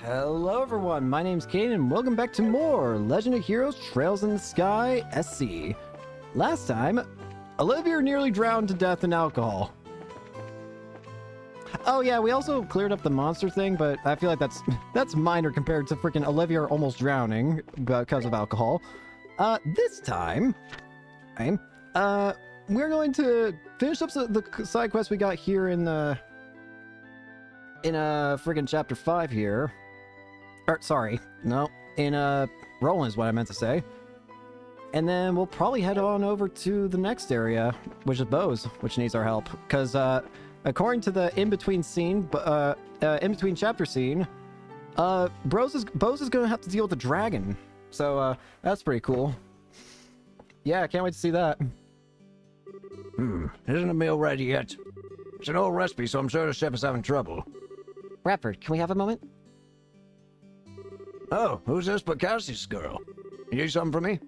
Hello everyone, my name's Kane and welcome back to more Legend of Heroes Trails in the Sky SC. Last time, Olivia nearly drowned to death in alcohol. Oh yeah, we also cleared up the monster thing, but I feel like that's minor compared to freaking Olivia almost drowning because of alcohol. This time, we're going to finish up the side quest we got here in friggin' chapter 5 here. Or, sorry, no, in Roland is what I meant to say. And then we'll probably head on over to the next area, which is Bose, which needs our help. Because, according to the in-between scene, in-between chapter scene, Bose is gonna have to deal with the dragon. So, that's pretty cool. Yeah, I can't wait to see that. Isn't the meal ready yet? It's an old recipe, so I'm sure the chef is having trouble. Bradford, can we have a moment? Oh, who's this but Cassie's girl? You need something from me?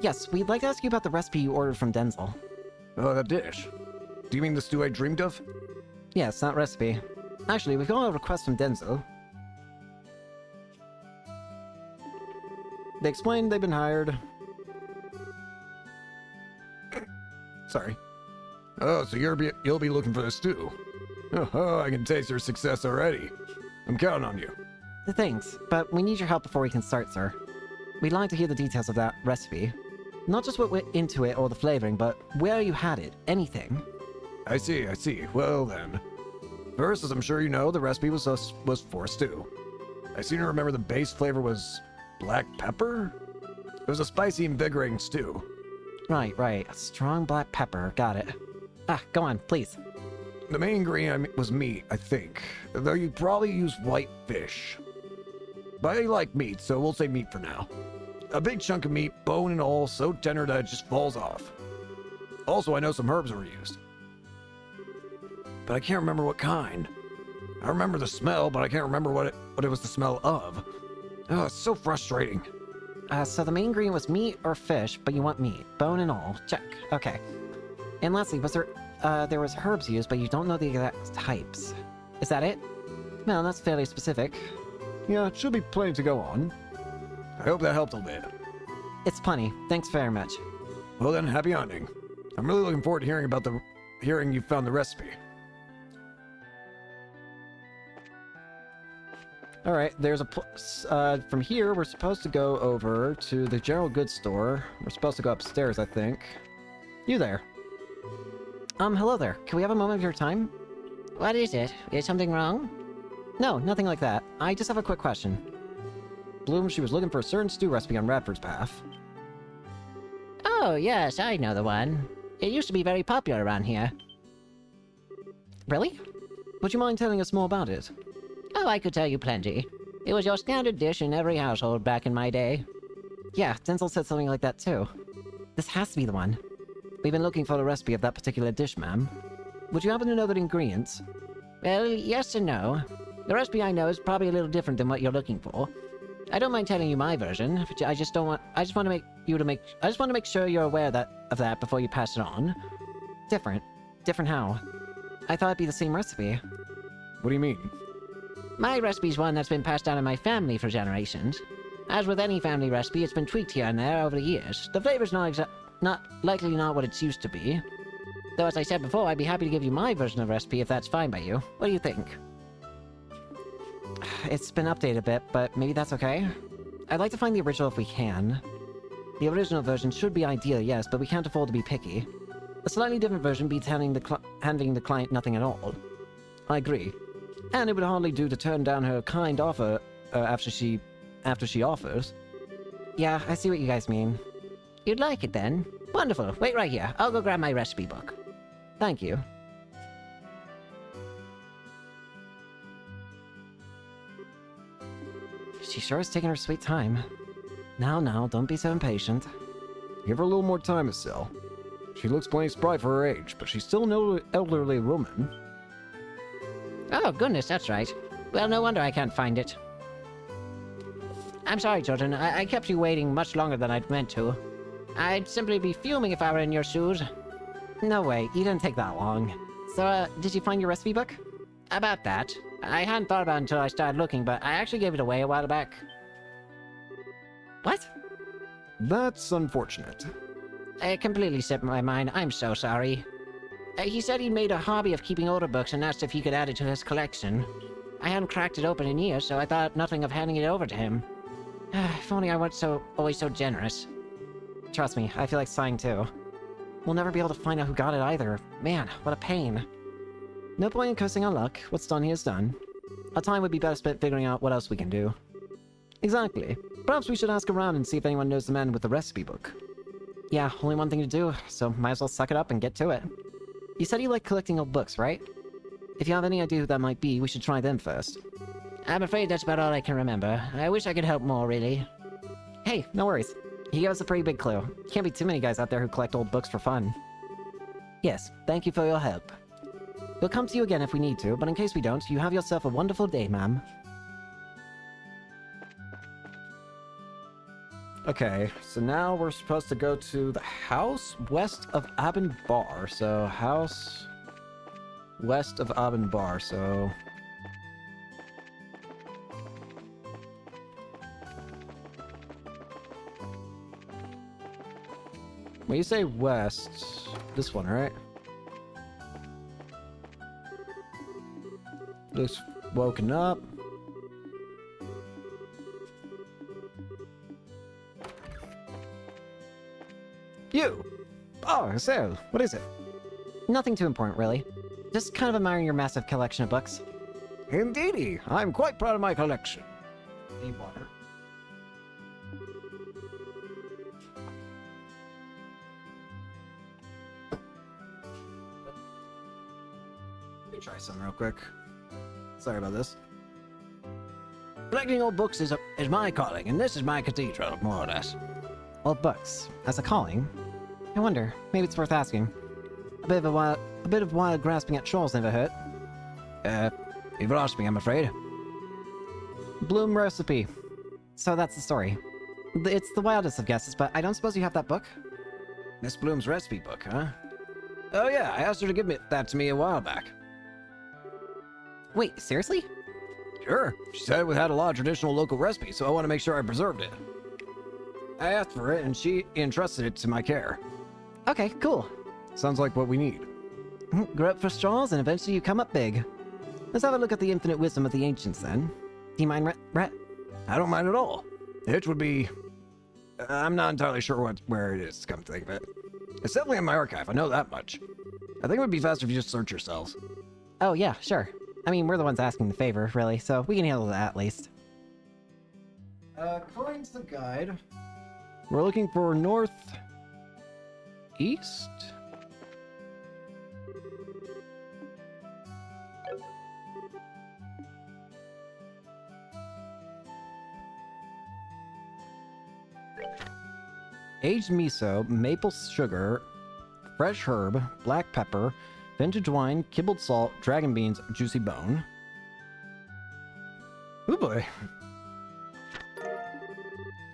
Yes, we'd like to ask you about the recipe you ordered from Denzel. Oh, that dish. Do you mean the stew I dreamed of? Yes, that recipe. Actually, we've got a request from Denzel. They explained they've been hired. Sorry. Oh, so you'll be looking for the stew. Oh, I can taste your success already. I'm counting on you. Thanks, but we need your help before we can start, sir. We'd like to hear the details of that recipe. Not just what went into it or the flavoring, but where you had it. Anything. I see. Well then. First, as I'm sure you know, the recipe was for stew. I seem to remember the base flavor was black pepper? It was a spicy, invigorating stew. Right. A strong black pepper. Got it. Go on, please. The main ingredient was meat, I think. Though you probably used white fish. But I like meat, so we'll say meat for now. A big chunk of meat, bone and all, so tender that it just falls off. Also, I know some herbs were used. But I can't remember what kind. I remember the smell, but I can't remember what it was the smell of. Oh, it's so frustrating. So the main ingredient was meat or fish, but you want meat. Bone and all. Check. Okay. And lastly, was there was herbs used, but you don't know the exact types. Is that it? Well, that's fairly specific. Yeah, it should be plenty to go on. I hope that helped a bit. It's plenty. Thanks very much. Well then, happy hunting. I'm really looking forward to hearing you found the recipe. Alright, there's from here, we're supposed to go over to the general goods store. We're supposed to go upstairs, I think. You there. Hello there. Can we have a moment of your time? What is it? Is something wrong? No, nothing like that. I just have a quick question. Bloom, she was looking for a certain stew recipe on Radford's path. Oh, yes, I know the one. It used to be very popular around here. Really? Would you mind telling us more about it? Oh, I could tell you plenty. It was your standard dish in every household back in my day. Yeah, Denzel said something like that too. This has to be the one. We've been looking for the recipe of that particular dish, ma'am. Would you happen to know the ingredients? Well, yes and no. The recipe I know is probably a little different than what you're looking for. I don't mind telling you my version, but I just want to make sure you're aware of that before you pass it on. Different? Different how? I thought it'd be the same recipe. What do you mean? My recipe's one that's been passed down in my family for generations. As with any family recipe, it's been tweaked here and there over the years. The flavor's likely not what it's used to be. Though, as I said before, I'd be happy to give you my version of the recipe if that's fine by you. What do you think? It's been updated a bit, but maybe that's okay? I'd like to find the original if we can. The original version should be ideal, yes, but we can't afford to be picky. A slightly different version beats handing the client nothing at all. I agree. And it would hardly do to turn down her kind offer after she offers. Yeah, I see what you guys mean. You'd like it then? Wonderful. Wait right here. I'll go grab my recipe book. Thank you. She sure is taking her sweet time. Now, don't be so impatient. Give her a little more time, Estelle. She looks plenty spry for her age, but she's still an elderly woman. Oh, goodness, that's right. Well, no wonder I can't find it. I'm sorry, children. I kept you waiting much longer than I'd meant to. I'd simply be fuming if I were in your shoes. No way, you didn't take that long. So, did you find your recipe book? About that. I hadn't thought about it until I started looking, but I actually gave it away a while back. What? That's unfortunate. It completely slipped my mind. I'm so sorry. He said he made a hobby of keeping older books and asked if he could add it to his collection. I hadn't cracked it open in years, so I thought nothing of handing it over to him. If only I weren't always so generous. Trust me, I feel like sighing too. We'll never be able to find out who got it either. Man, what a pain. No point in cursing our luck. What's done here is done. Our time would be better spent figuring out what else we can do. Exactly. Perhaps we should ask around and see if anyone knows the man with the recipe book. Yeah, only one thing to do, so might as well suck it up and get to it. You said you like collecting old books, right? If you have any idea who that might be, we should try them first. I'm afraid that's about all I can remember. I wish I could help more, really. Hey, no worries. He gave us a pretty big clue. Can't be too many guys out there who collect old books for fun. Yes, thank you for your help. We'll come to you again if we need to, but in case we don't, you have yourself a wonderful day, ma'am. Okay, so now we're supposed to go to the house west of Aben Bar. So, house west of Aben Bar, so... When you say west, this one, right? Looks woken up. You! Oh, so, what is it? Nothing too important, really. Just kind of admiring your massive collection of books. Indeedy, I'm quite proud of my collection. Need water. Let me try some real quick. Sorry about this. Collecting old books is my calling, and this is my cathedral, more or less. Old books. As a calling? I wonder. Maybe it's worth asking. A bit of wild grasping at straws never hurt. You've lost me, I'm afraid. Bloom recipe. So that's the story. It's the wildest of guesses, but I don't suppose you have that book? Miss Bloom's recipe book, huh? Oh yeah, I asked her to give that to me a while back. Wait, seriously? Sure. She said we had a lot of traditional local recipes, so I want to make sure I preserved it. I asked for it, and she entrusted it to my care. Okay, cool. Sounds like what we need. Grow up for straws, and eventually you come up big. Let's have a look at the infinite wisdom of the ancients, then. Do you mind, Rhett? I don't mind at all. The hitch would be... I'm not entirely sure where it is, come to think of it. It's definitely in my archive, I know that much. I think it would be faster if you just search yourselves. Oh, yeah, sure. I mean, we're the ones asking the favor, really, so we can handle that at least. According to the guide, we're looking for north... east? Aged miso, maple sugar, fresh herb, black pepper, vintage wine, kibbled salt, dragon beans, juicy bone. Oh boy.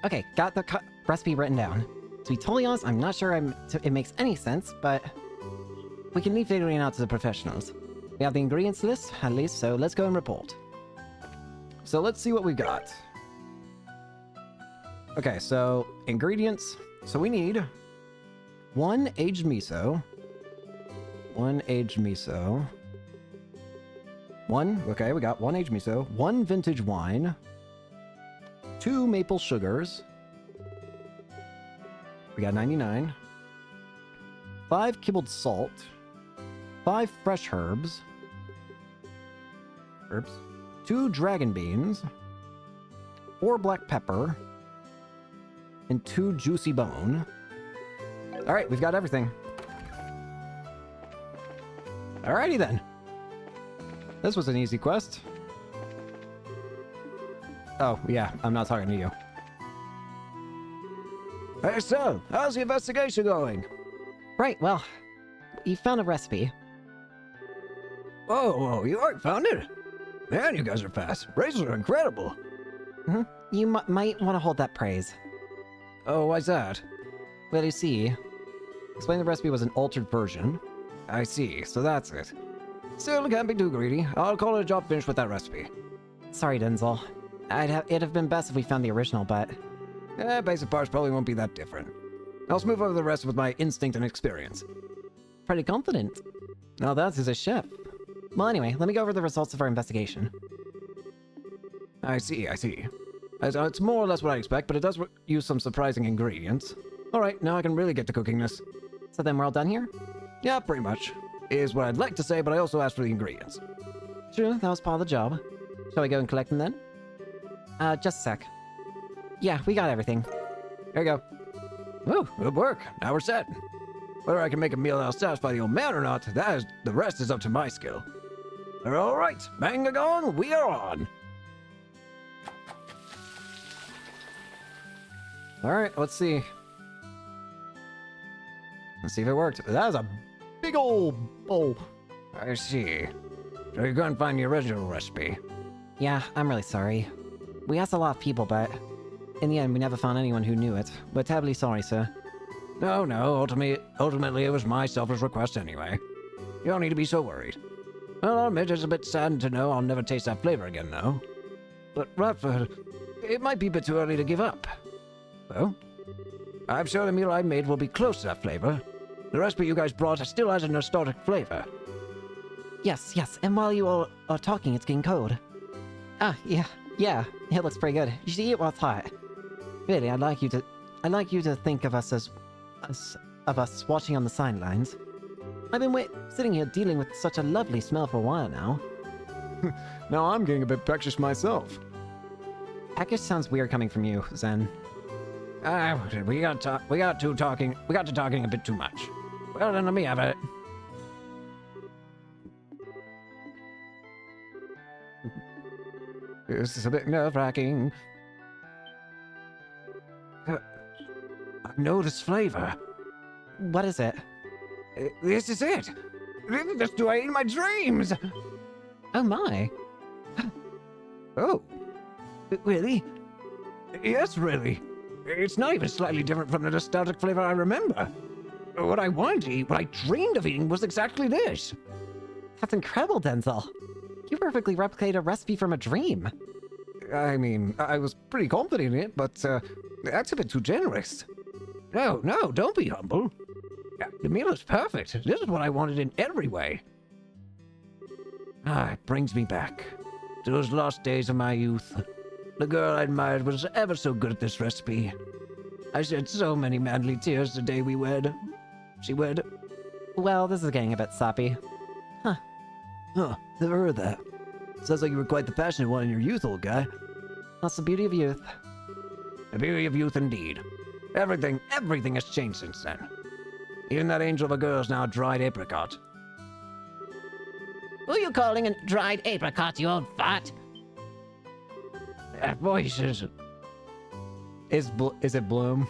Okay, got the recipe written down. To be totally honest, I'm not sure it makes any sense, but we can leave figuring it out to the professionals. We have the ingredients list, at least, so let's go and report. So let's see what we've got. Okay, so ingredients. So we need 1 aged miso. 1 aged miso. Okay, we got 1 aged miso. 1 vintage wine. 2 maple sugars. We got 99. 5 kibbled salt. 5 fresh herbs. 2 dragon beans. 4 black pepper. And 2 juicy bone. Alright, we've got everything. Alrighty then. This was an easy quest. Oh, yeah, I'm not talking to you. Hey, so, how's the investigation going? Right, well, you found a recipe. Whoa, you already found it? Man, you guys are fast. Razors are incredible. You might want to hold that praise. Oh, why's that? Well, you see, explain the recipe was an altered version. I see, so that's it. Still, can't be too greedy. I'll call it a job finished with that recipe. Sorry, Denzel. It'd have been best if we found the original, but... basic parts probably won't be that different. I'll smooth over the rest with my instinct and experience. Pretty confident. Now that is a chef. Well, anyway, let me go over the results of our investigation. I see. It's more or less what I expect, but it does use some surprising ingredients. Alright, now I can really get to cooking this. So then we're all done here? Yeah, pretty much. Is what I'd like to say, but I also asked for the ingredients. True, that was part of the job. Shall we go and collect them then? Just a sec. Yeah, we got everything. There you go. Oh, good work. Now we're set. Whether I can make a meal that'll satisfy the old man or not, the rest is up to my skill. Alright, bang a gong, we are on. Alright, let's see. Let's see if it worked. That is a big old bowl. I see. So you're going to find the original recipe. Yeah, I'm really sorry. We asked a lot of people, but in the end, we never found anyone who knew it. We're terribly sorry, sir. No, ultimately it was my selfish request anyway. You don't need to be so worried. Well, I'll admit it's a bit sad to know I'll never taste that flavor again, though. But Radford, it might be a bit too early to give up. Well, I'm sure the meal I made will be close to that flavor. The recipe you guys brought still has a nostalgic flavor. Yes, and while you all are talking, it's getting cold. Ah, yeah, it looks pretty good. You should eat while it's hot. Really, I'd like you to think of us as us watching on the sidelines. I've been sitting here dealing with such a lovely smell for a while now. Now I'm getting a bit peckish myself. Peckish sounds weird coming from you, Zen. We got to talking a bit too much. Well, then let me have it. This is a bit nerve-wracking. I know this flavor. What is it? This is it. This do I eat in my dreams. Oh my. Oh. Really? Yes, really. It's not even slightly different from the nostalgic flavor I remember. What I wanted to eat, what I dreamed of eating, was exactly this. That's incredible, Denzel. You perfectly replicated a recipe from a dream. I mean, I was pretty confident in it, but that's a bit too generous. No, don't be humble. The meal is perfect. This is what I wanted in every way. It brings me back to those lost days of my youth. The girl I admired was ever so good at this recipe. I shed so many manly tears the day we wed. She wed. Well, this is getting a bit soppy. Huh, never heard that. Sounds like you were quite the passionate one in your youth, old guy. That's the beauty of youth. The beauty of youth, indeed. Everything has changed since then. Even that angel of a girl's now a dried apricot. Who you calling a dried apricot, you old fart? That voice is... Is it Bloom?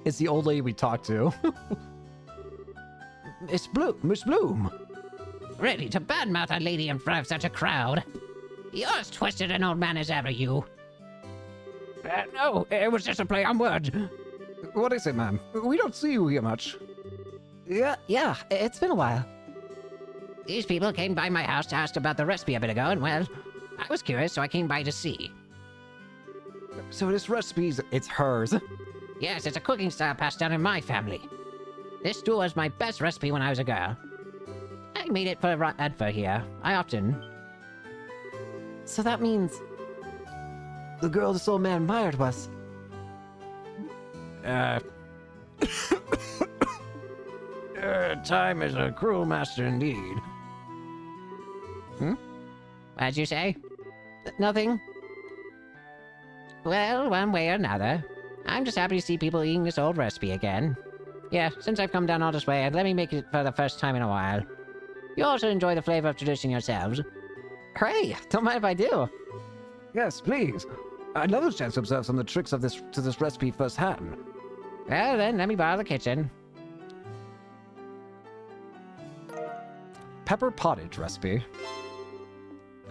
It's the old lady we talked to. Miss Bloom. Ready to badmouth a lady in front of such a crowd. You're as twisted an old man as ever, you. No, it was just a play on words. What is it, ma'am? We don't see you here much. Yeah, it's been a while. These people came by my house to ask about the recipe a bit ago, and well, I was curious, so I came by to see. So this recipe's... It's hers. Yes, it's a cooking style passed down in my family. This stew was my best recipe when I was a girl. I made it for Radford here. I often... So that means... The girl this old man admired was... Time is a cruel master indeed. What'd you say? Nothing. Well, one way or another, I'm just happy to see people eating this old recipe again. Yeah, since I've come down all this way, let me make it for the first time in a while. You also enjoy the flavor of tradition yourselves. Hooray! Don't mind if I do. Yes, please. I'd love a chance to observe some of the tricks of this recipe firsthand. Well, then, let me borrow the kitchen. Pepper pottage recipe.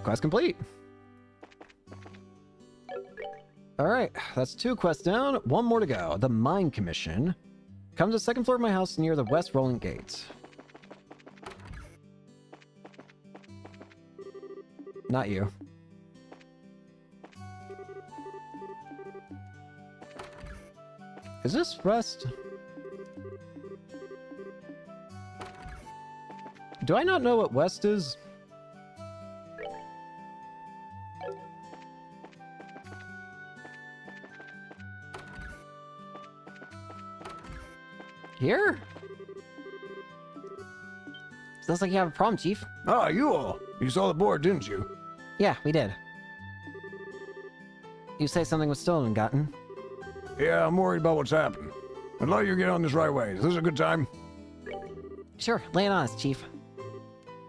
Quest complete. Alright, that's 2 quests down, 1 more to go. The Mine Commission. Come to the 2nd floor of my house near the West Rolling Gate. not you. Is this Rest? Do I not know what West is? Here? Sounds like you have a problem, Chief. Ah, you all. You saw the board, didn't you? Yeah, we did. You say something was stolen, Gotten? Yeah, I'm worried about what's happened. I'd like you to get on this right away. Is this a good time? Sure, lay it on us, Chief.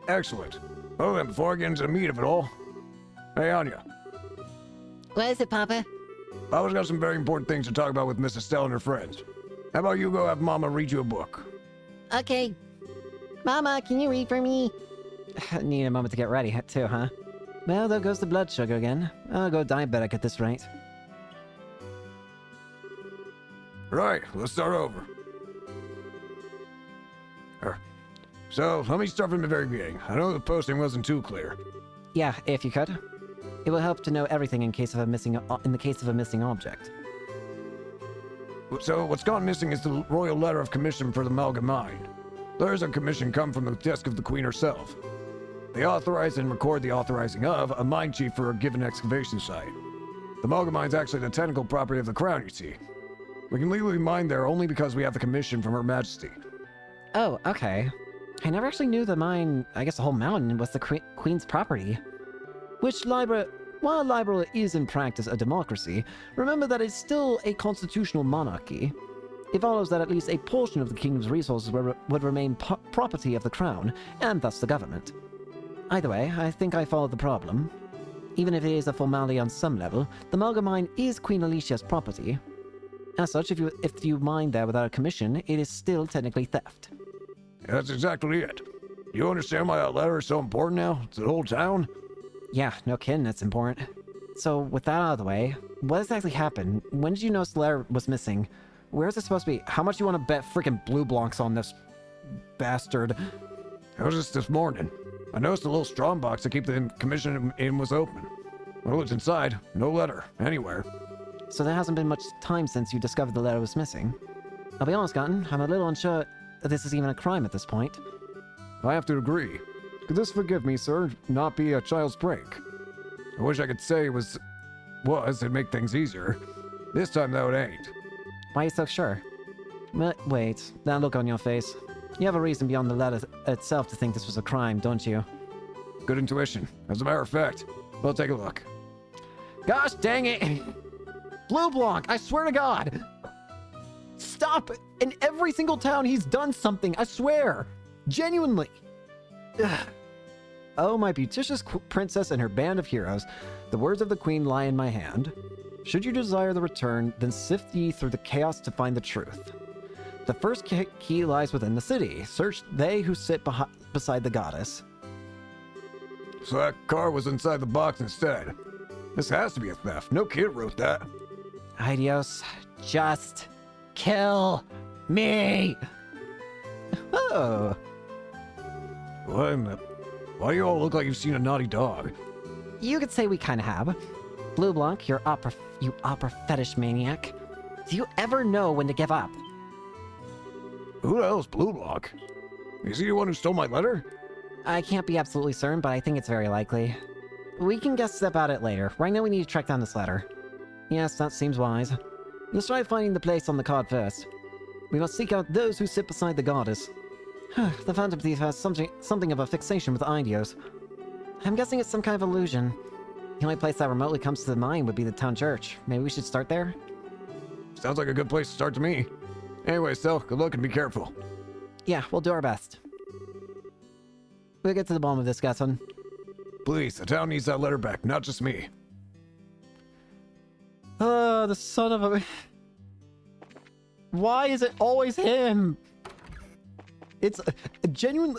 Excellent. Well then, before I get into the meat of it all, hey Anya, What is it, Papa? Papa's got some very important things to talk about with Miss Estelle and her friends. How about you go have Mama read you a book? Okay. Mama, can you read for me? Need a moment to get ready, too, huh? Well, there goes the blood sugar again. I'll go diabetic at this rate. Right, let's start over. So, let me start from the very beginning. I know the posting wasn't too clear. Yeah, if you could. It will help to know everything in case of a missing object. So, what's gone missing is the royal letter of commission for the Malga Mine. Letters of commission come from the desk of the Queen herself. They authorize and record the authorizing of a mine chief for a given excavation site. The Malga Mine's actually the technical property of the Crown, you see. We can legally mine there only because we have the commission from Her Majesty. Oh, okay. I never actually knew the mine, I guess the whole mountain, was the Queen's property. While Liberal is in practice a democracy, remember that it's still a constitutional monarchy. It follows that at least a portion of the kingdom's resources would remain property of the crown, and thus the government. Either way, I think I followed the problem. Even if it is a formality on some level, the Malga Mine is Queen Alicia's property. As such, if you mine there without a commission, it is still technically theft. That's exactly it. You understand why that letter is so important now? To the whole town? Yeah, no kidding, that's important. So, with that out of the way, what exactly happened? When did you notice the letter was missing? Where is it supposed to be? How much do you want to bet freaking blue blocks on this bastard? It was just this morning. I noticed the little strong box to keep the commission in was open. I looked inside. No letter. Anywhere. So there hasn't been much time since you discovered the letter was missing. I'll be honest, Gotten, I'm a little unsure that this is even a crime at this point. I have to agree. Could this, forgive me, sir, not be a child's prank? I wish I could say it was, it'd make things easier. This time, though, it ain't. Why are you so sure? Wait, that look on your face. You have a reason beyond the letter itself to think this was a crime, don't you? Good intuition. As a matter of fact, we'll take a look. Gosh dang it! Blue Blanc, I swear to God! Stop! In every single town he's done something, I swear! Genuinely! Ugh. Oh, my beauticious princess and her band of heroes, the words of the queen lie in my hand. Should you desire the return, then sift ye through the chaos to find the truth. The first key lies within the city. Search they who sit beside the goddess. So that car was inside the box instead. This has to be a theft. No kid wrote that. Idios, just kill me! Oh. What in the... Why do you all look like you've seen a naughty dog? You could say we kind of have. Blue Blanc, you opera fetish maniac. Do you ever know when to give up? Who the hell is Blue Lock? Is he the one who stole my letter? I can't be absolutely certain, but I think it's very likely. We can guess about it later. Right now we need to track down this letter. Yes, that seems wise. Let's try finding the place on the card first. We must seek out those who sit beside the goddess. The Phantom Thief has something of a fixation with Idios. I'm guessing it's some kind of illusion. The only place that remotely comes to the mind would be the town church. Maybe we should start there? Sounds like a good place to start to me. Anyway, Stell, good luck and be careful. Yeah, we'll do our best. We'll get to the bottom of this, Gatson. Please, the town needs that letter back, not just me. The son of a... Why is it always him? It's a genuine...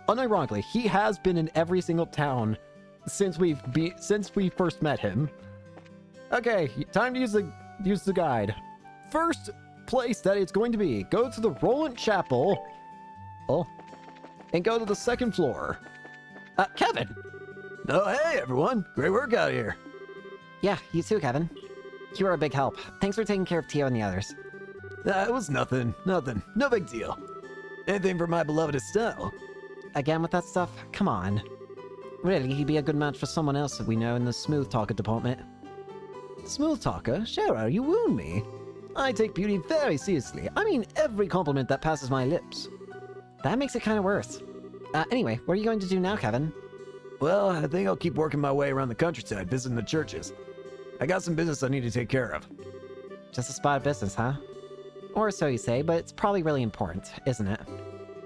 Unironically, he has been in every single town since we first met him. Okay, time to use the guide. First place that it's going to be, go to the Roland Chapel. Oh. And go to the second floor. Kevin! Oh, hey, everyone. Great work out here. Yeah, you too, Kevin. You were a big help. Thanks for taking care of Tio and the others. It was nothing. Nothing. No big deal. Anything for my beloved Estelle. Again with that stuff? Come on. Really, he'd be a good match for someone else that we know in the smooth talker department. Smooth talker? Shara, you wound me. I take beauty very seriously. I mean every compliment that passes my lips. That makes it kind of worse. Anyway, what are you going to do now, Kevin? Well, I think I'll keep working my way around the countryside, visiting the churches. I got some business I need to take care of. Just a spot of business, huh? Or so you say, but it's probably really important, isn't it?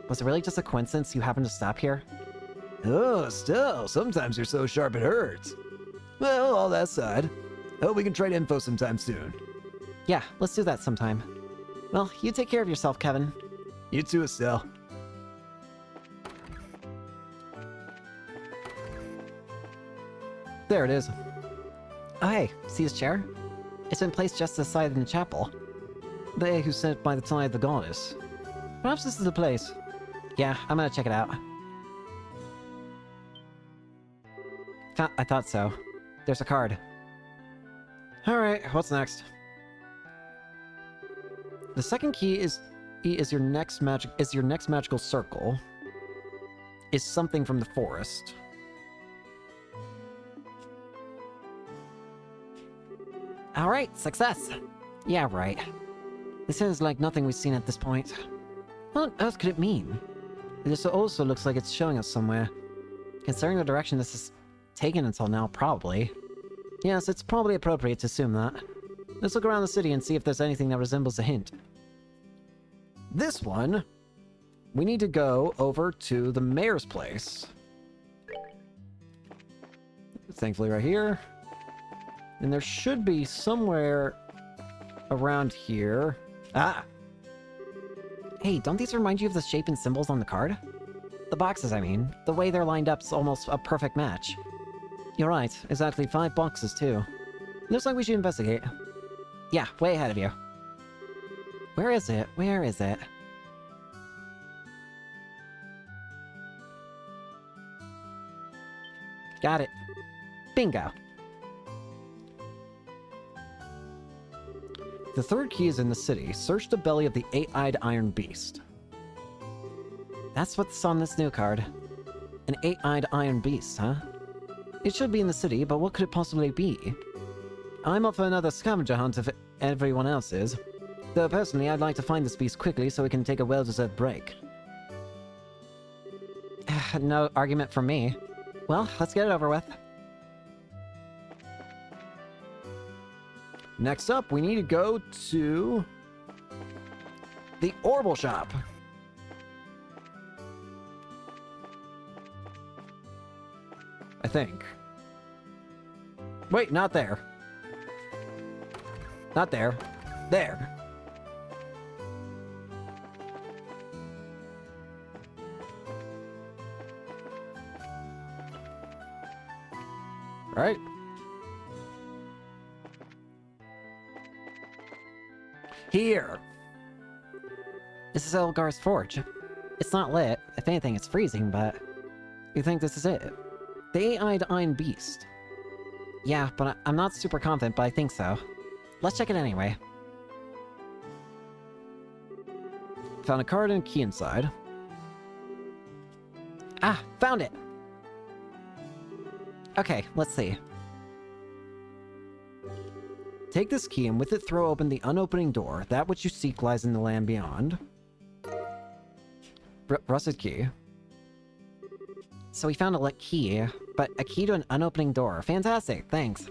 Was it really just a coincidence you happened to stop here? Oh, Estelle, sometimes you're so sharp it hurts. Well, all that aside, hope we can trade info sometime soon. Yeah, let's do that sometime. Well, you take care of yourself, Kevin. You too, Estelle. There it is. Oh hey, see his chair? It's been placed just aside in the chapel. They who sit by the side of the goddess. Perhaps this is the place. Yeah, I'm gonna check it out. I thought so. There's a card. Alright, what's next? The second key is your next magical circle. Is something from the forest. Alright, success! Yeah, right. This is like nothing we've seen at this point. What on earth could it mean? This also looks like it's showing us somewhere. Considering the direction this is taken until now, probably. Yes, it's probably appropriate to assume that. Let's look around the city and see if there's anything that resembles a hint. This one, we need to go over to the mayor's place. Thankfully right here. And there should be somewhere around here. Ah! Hey, don't these remind you of the shape and symbols on the card? The boxes, I mean. The way they're lined up's almost a perfect match. You're right. Exactly 5 boxes, too. Looks like we should investigate. Yeah, way ahead of you. Where is it? Where is it? Got it. Bingo. The third key is in the city. Search the belly of the 8-eyed iron beast. That's what's on this new card. An 8-eyed iron beast, huh? It should be in the city, but what could it possibly be? I'm up for another scavenger hunt if everyone else is. Though personally, I'd like to find this beast quickly so we can take a well-deserved break. No argument from me. Well, let's get it over with. Next up, we need to go to the Orbital Shop. I think. Wait, not there. Not there. There. Right? Here. This is Elgar's forge. It's not lit. If anything, it's freezing, but... You think this is it? The 8-eyed iron beast. Yeah, but I'm not super confident, but I think so. Let's check it anyway. Found a card and a key inside. Ah, found it! Okay, let's see. Take this key and with it throw open the unopening door. That which you seek lies in the land beyond. Rusted key. So we found a lit key, but a key to an unopening door. Fantastic, thanks.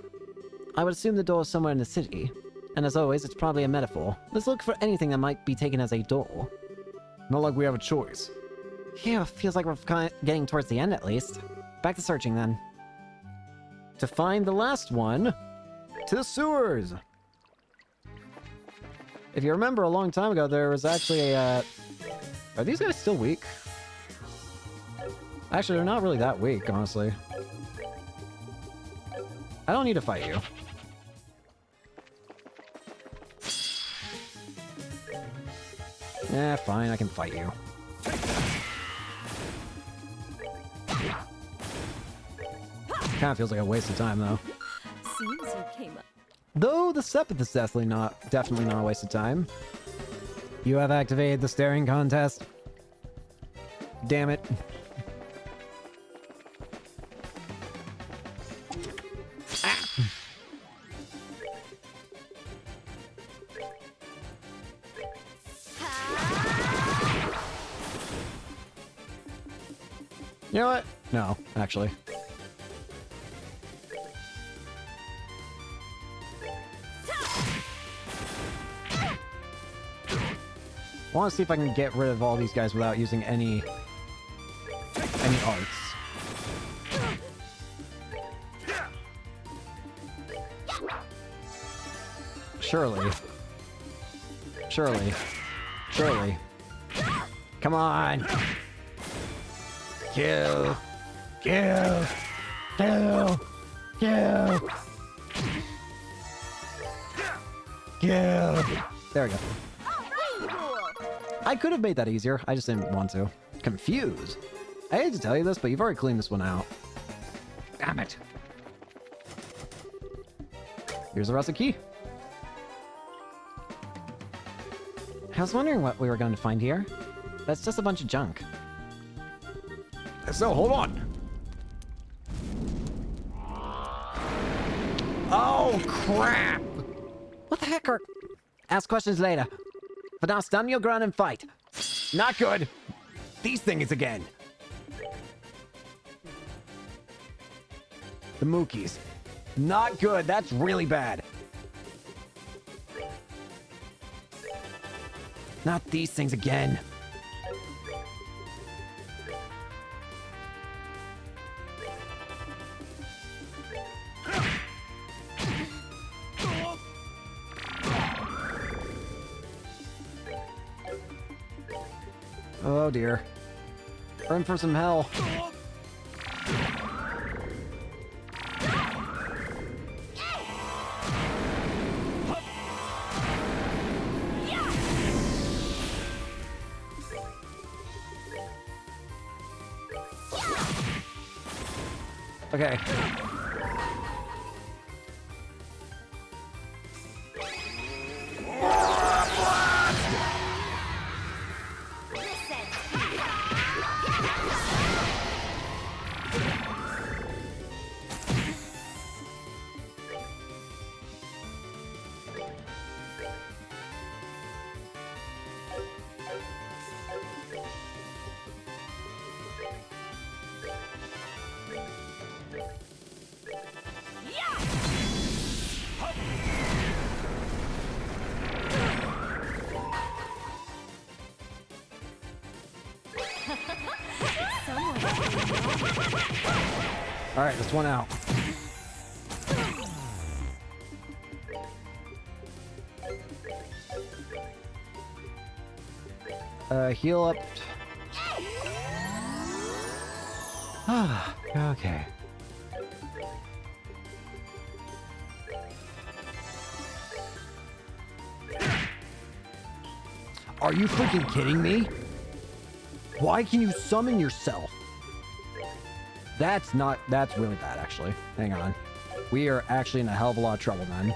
I would assume the door is somewhere in the city. And as always, it's probably a metaphor. Let's look for anything that might be taken as a door. Not like we have a choice. Phew, feels like we're getting towards the end at least. Back to searching then. To find the last one, to the sewers. If you remember a long time ago, there was actually a... Are these guys still weak? Actually, they're not really that weak, honestly. I don't need to fight you. Yeah, fine, I can fight you. Kind of feels like a waste of time, though. Seems you came up. Though the Sepith is definitely not a waste of time. You have activated the staring contest. Damn it. You know what? No, actually. I want to see if I can get rid of all these guys without using any arts. Surely. Surely. Surely. Come on! Kill! Kill! Kill! Kill! Kill! There we go. I could have made that easier. I just didn't want to. Confuse. I hate to tell you this, but you've already cleaned this one out. Damn it. Here's the rusted key. I was wondering what we were going to find here. That's just a bunch of junk. So, hold on. Oh, crap! What the heck are... Ask questions later. For now, stand your ground and fight. Not good. These things again. The Mookies. Not good. That's really bad. Not these things again. Oh dear. We're in for some hell. Okay. All right, that's one out. Heal up. Ah, okay. Are you freaking kidding me? Why can you summon yourself? That's really bad, actually. Hang on. We are actually in a hell of a lot of trouble, then.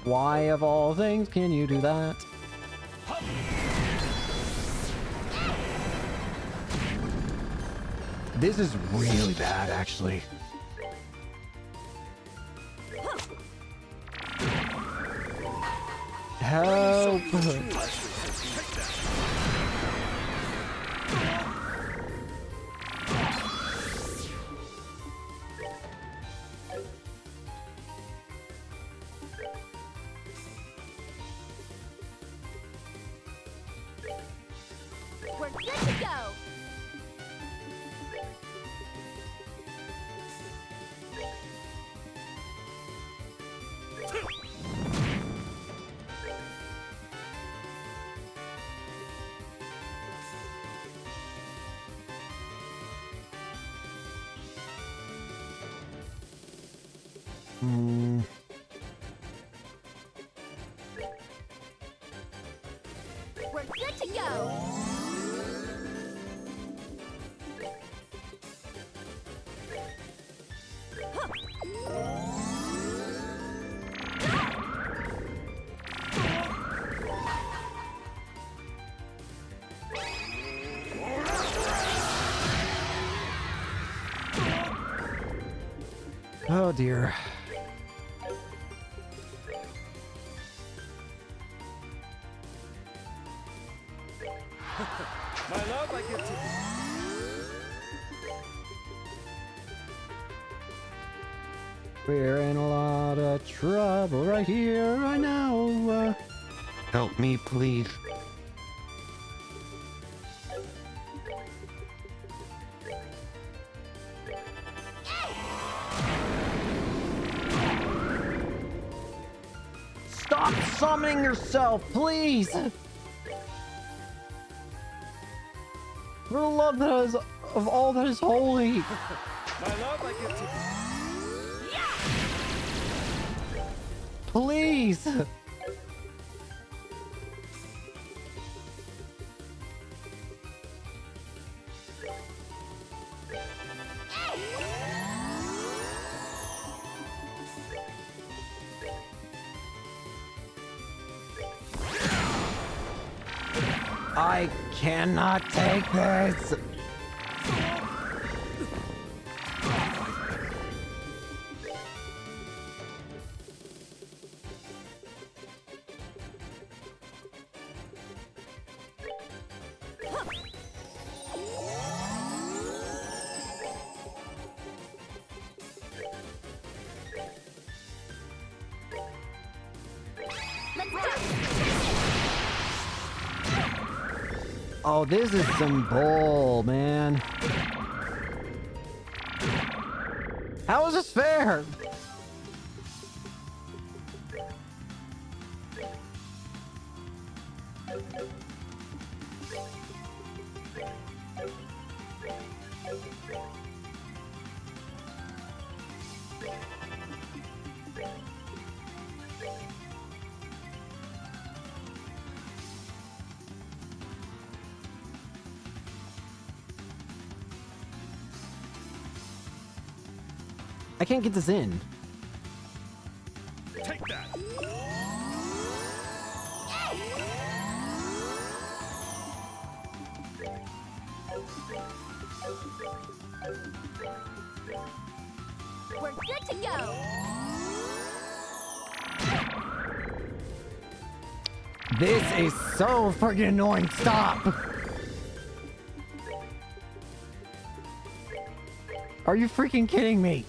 Why, of all things, can you do that? This is really bad, actually. Help! We're good to go. We're good to go. Oh dear. My love, I give to thee. We're in a lot of trouble right here, right now. Help me, please. Stop summoning yourself, please! For the love that is of all that is holy. My love, I give to thee. Please! I cannot take this! Let's go. Oh, this is some bull, man. How is this fair? I can't get this in. Take that. We're good to go. This is so freaking annoying. Stop. Are you freaking kidding me?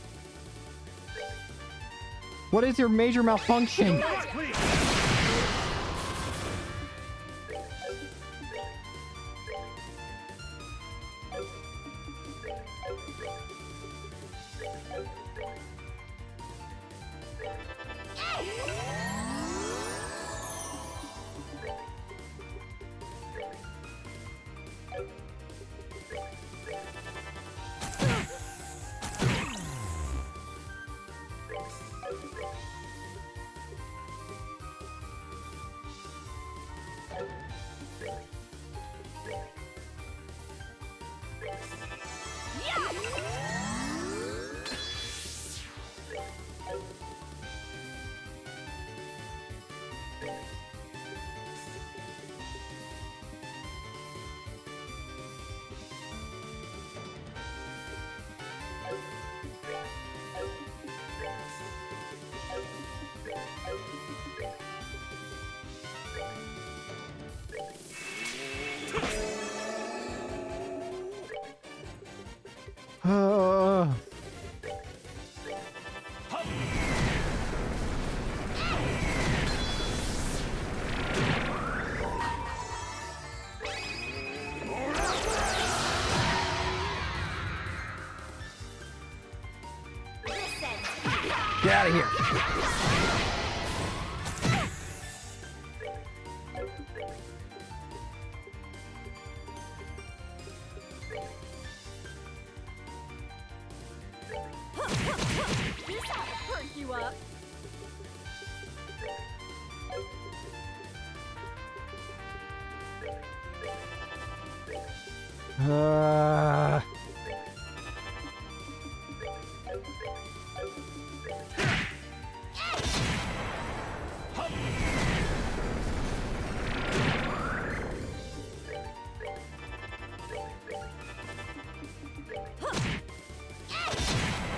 What is your major malfunction? Please. Get out of here. This ought to perk you up. Uh,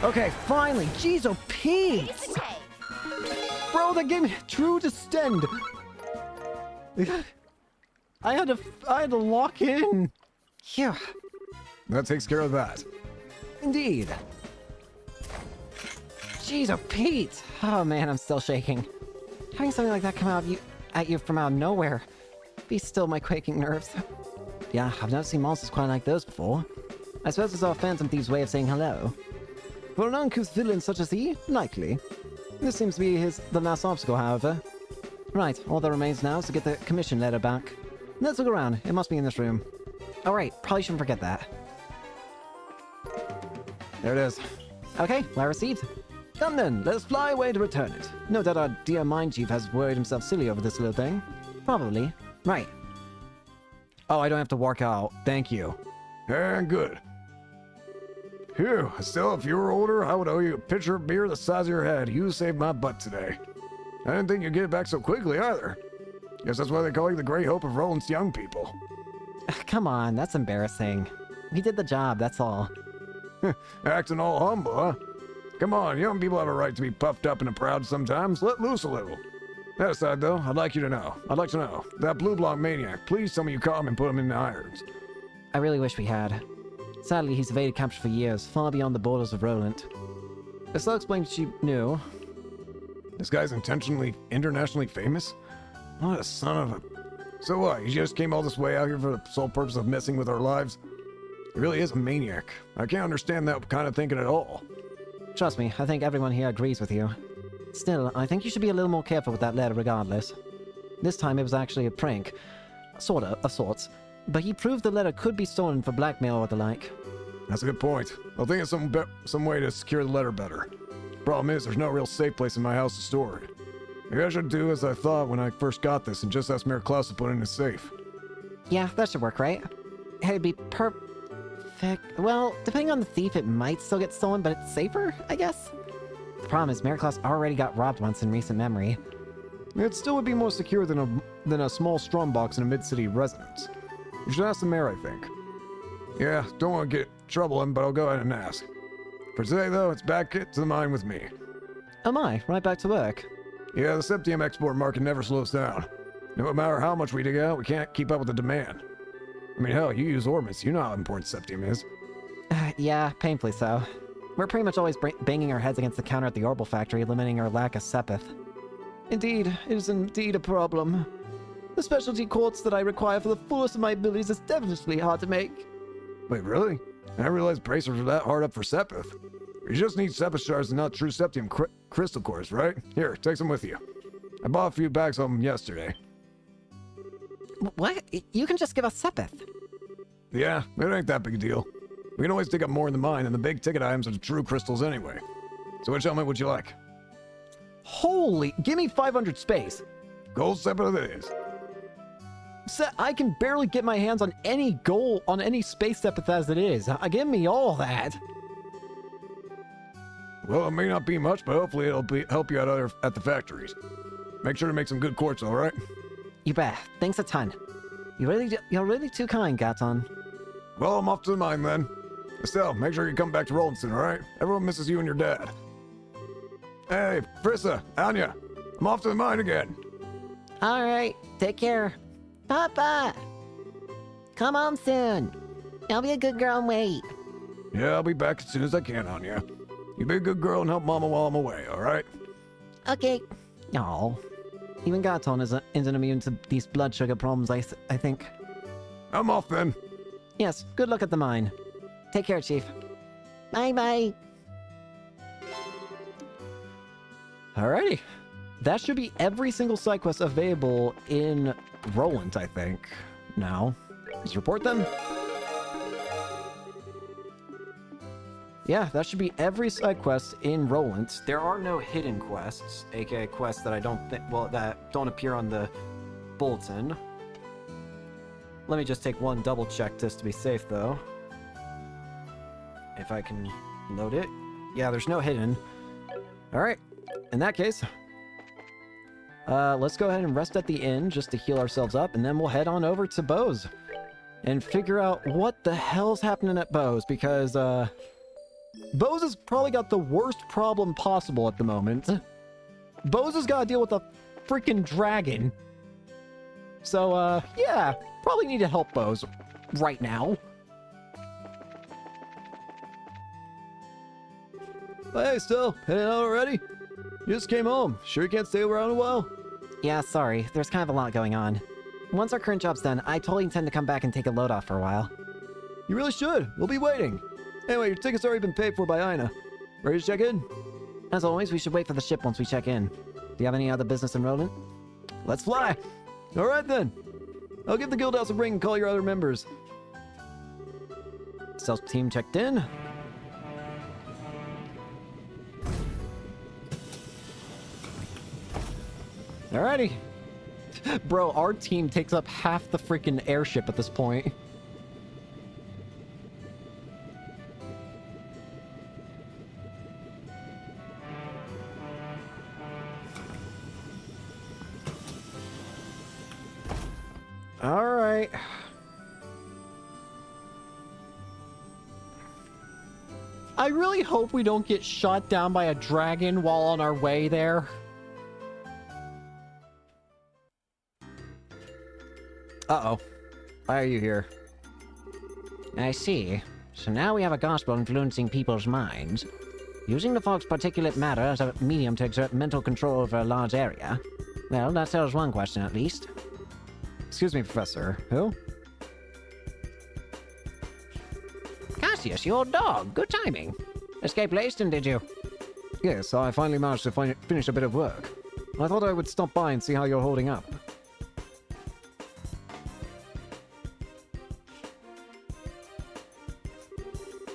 Okay, finally! Jeez, oh Pete! Piece of cake. Bro, that gave me true distend. I had to lock in. Yeah, That takes care of that. indeed. Jeez, oh Pete! Oh man, I'm still shaking. Having something like that come out at you from out of nowhere. Be still my quaking nerves. Yeah, I've never seen monsters quite like those before. I suppose it's our Phantom Thief's way of saying hello. For an uncouth villain such as he, likely. This seems to be the last obstacle, however. Right, all that remains now is to get the commission letter back. Let's look around. It must be in this room. Oh right, probably shouldn't forget that. There it is. Okay, well received. Come then, let us fly away to return it. No doubt our dear Mind Chief has worried himself silly over this little thing. Probably. Right. Oh, I don't have to walk out. Thank you. And good. Phew, still, if you were older, I would owe you a pitcher of beer the size of your head. You saved my butt today. I didn't think you'd get it back so quickly either. Guess that's why they call you the great hope of Roland's young people. Come on, that's embarrassing. We did the job, that's all. Acting all humble, huh? Come on, young people have a right to be puffed up and proud sometimes. Let loose a little. That aside, though, I'd like to know, that blue block maniac, please tell me you caught him and put him in the irons. I really wish we had. Sadly, he's evaded capture for years, far beyond the borders of Roland. Estelle explained she knew. This guy's internationally famous? What a son of a... So what, he just came all this way out here for the sole purpose of messing with our lives? He really is a maniac. I can't understand that kind of thinking at all. Trust me, I think everyone here agrees with you. Still, I think you should be a little more careful with that letter regardless. This time it was actually a prank. Of sorts. But he proved the letter could be stolen for blackmail or the like. That's a good point. I'll think of some way to secure the letter better. Problem is, there's no real safe place in my house to store it. Maybe I should do as I thought when I first got this and just ask Mayor Klaus to put it in his safe. Yeah, that should work, right? It'd be perfect. Well, depending on the thief, it might still get stolen, but it's safer, I guess? The problem is, Mayor Klaus already got robbed once in recent memory. It still would be more secure than a small strongbox in a mid-city residence. You should ask the mayor, I think. Yeah, don't want to get trouble him, but I'll go ahead and ask. For today, though, it's back to the mine with me. Oh my, right back to work. Yeah, the Septium export market never slows down. No matter how much we dig out, we can't keep up with the demand. I mean, hell, you use Ormus. You know how important Septium is. Yeah, painfully so. We're pretty much always banging our heads against the counter at the Orbital Factory, limiting our lack of Sepith. Indeed, it is indeed a problem. The specialty quartz that I require for the fullest of my abilities is definitely hard to make. Wait, really? I didn't realize bracers were that hard up for Sepith. You just need Sepith shards and not true Septium crystal cores, right? Here, take some with you. I bought a few bags of them yesterday. What? You can just give us Sepith. Yeah, it ain't that big a deal. We can always dig up more in the mine, and the big ticket items are the true crystals anyway. So which element would you like? Holy, give me 500 space. Gold Sepith it is. I can barely get my hands on any gold, on any space Sepith as it is. Give me all that. Well, it may not be much, but hopefully it'll help you out at the factories. Make sure to make some good quartz, all right? You bet. Thanks a ton. You're really too kind, Gaton. Well, I'm off to the mine then. Estelle, make sure you come back to Rollinson, all right? Everyone misses you and your dad. Hey, Frissa, Anya, I'm off to the mine again. All right, take care. Papa! Come home soon. I'll be a good girl and wait. Yeah, I'll be back as soon as I can, Anya. You be a good girl and help Mama while I'm away, all right? Okay. Oh, even Gaton isn't immune to these blood sugar problems, I think. I'm off then. Yes, good luck at the mine. Take care, Chief. Bye-bye. Alrighty. That should be every single side quest available in Roland, I think. Now, let's report them. Yeah, that should be every side quest in Roland. There are no hidden quests, aka quests that that don't appear on the bulletin. Let me just take one double check just to be safe, though. If I can load it. Yeah, there's no hidden. Alright, in that case, let's go ahead and rest at the inn just to heal ourselves up, and then we'll head on over to Bose and figure out what the hell's happening at Bose, because, Bose has probably got the worst problem possible at the moment. Bose has got to deal with a freaking dragon. So, yeah, probably need to help Bose right now. Hey, still heading out already? You just came home. Sure you can't stay around a while? Yeah, sorry. There's kind of a lot going on. Once our current job's done, I totally intend to come back and take a load off for a while. You really should. We'll be waiting. Anyway, your ticket's already been paid for by Ina. Ready to check in? As always, we should wait for the ship once we check in. Do you have any other business in Roland? Let's fly. All right, then. I'll give the guild house a ring and call your other members. Stealth team checked in. Alrighty. Bro, our team takes up half the freaking airship at this point. Alright. I really hope we don't get shot down by a dragon while on our way there. Uh-oh. Why are you here? I see. So now we have a gospel influencing people's minds. Using the fog's particulate matter as a medium to exert mental control over a large area. Well, that settles one question at least. Excuse me, Professor. Who? Cassius, your dog. Good timing. Escape Leyston, did you? Yes, I finally managed to finish a bit of work. I thought I would stop by and see how you're holding up.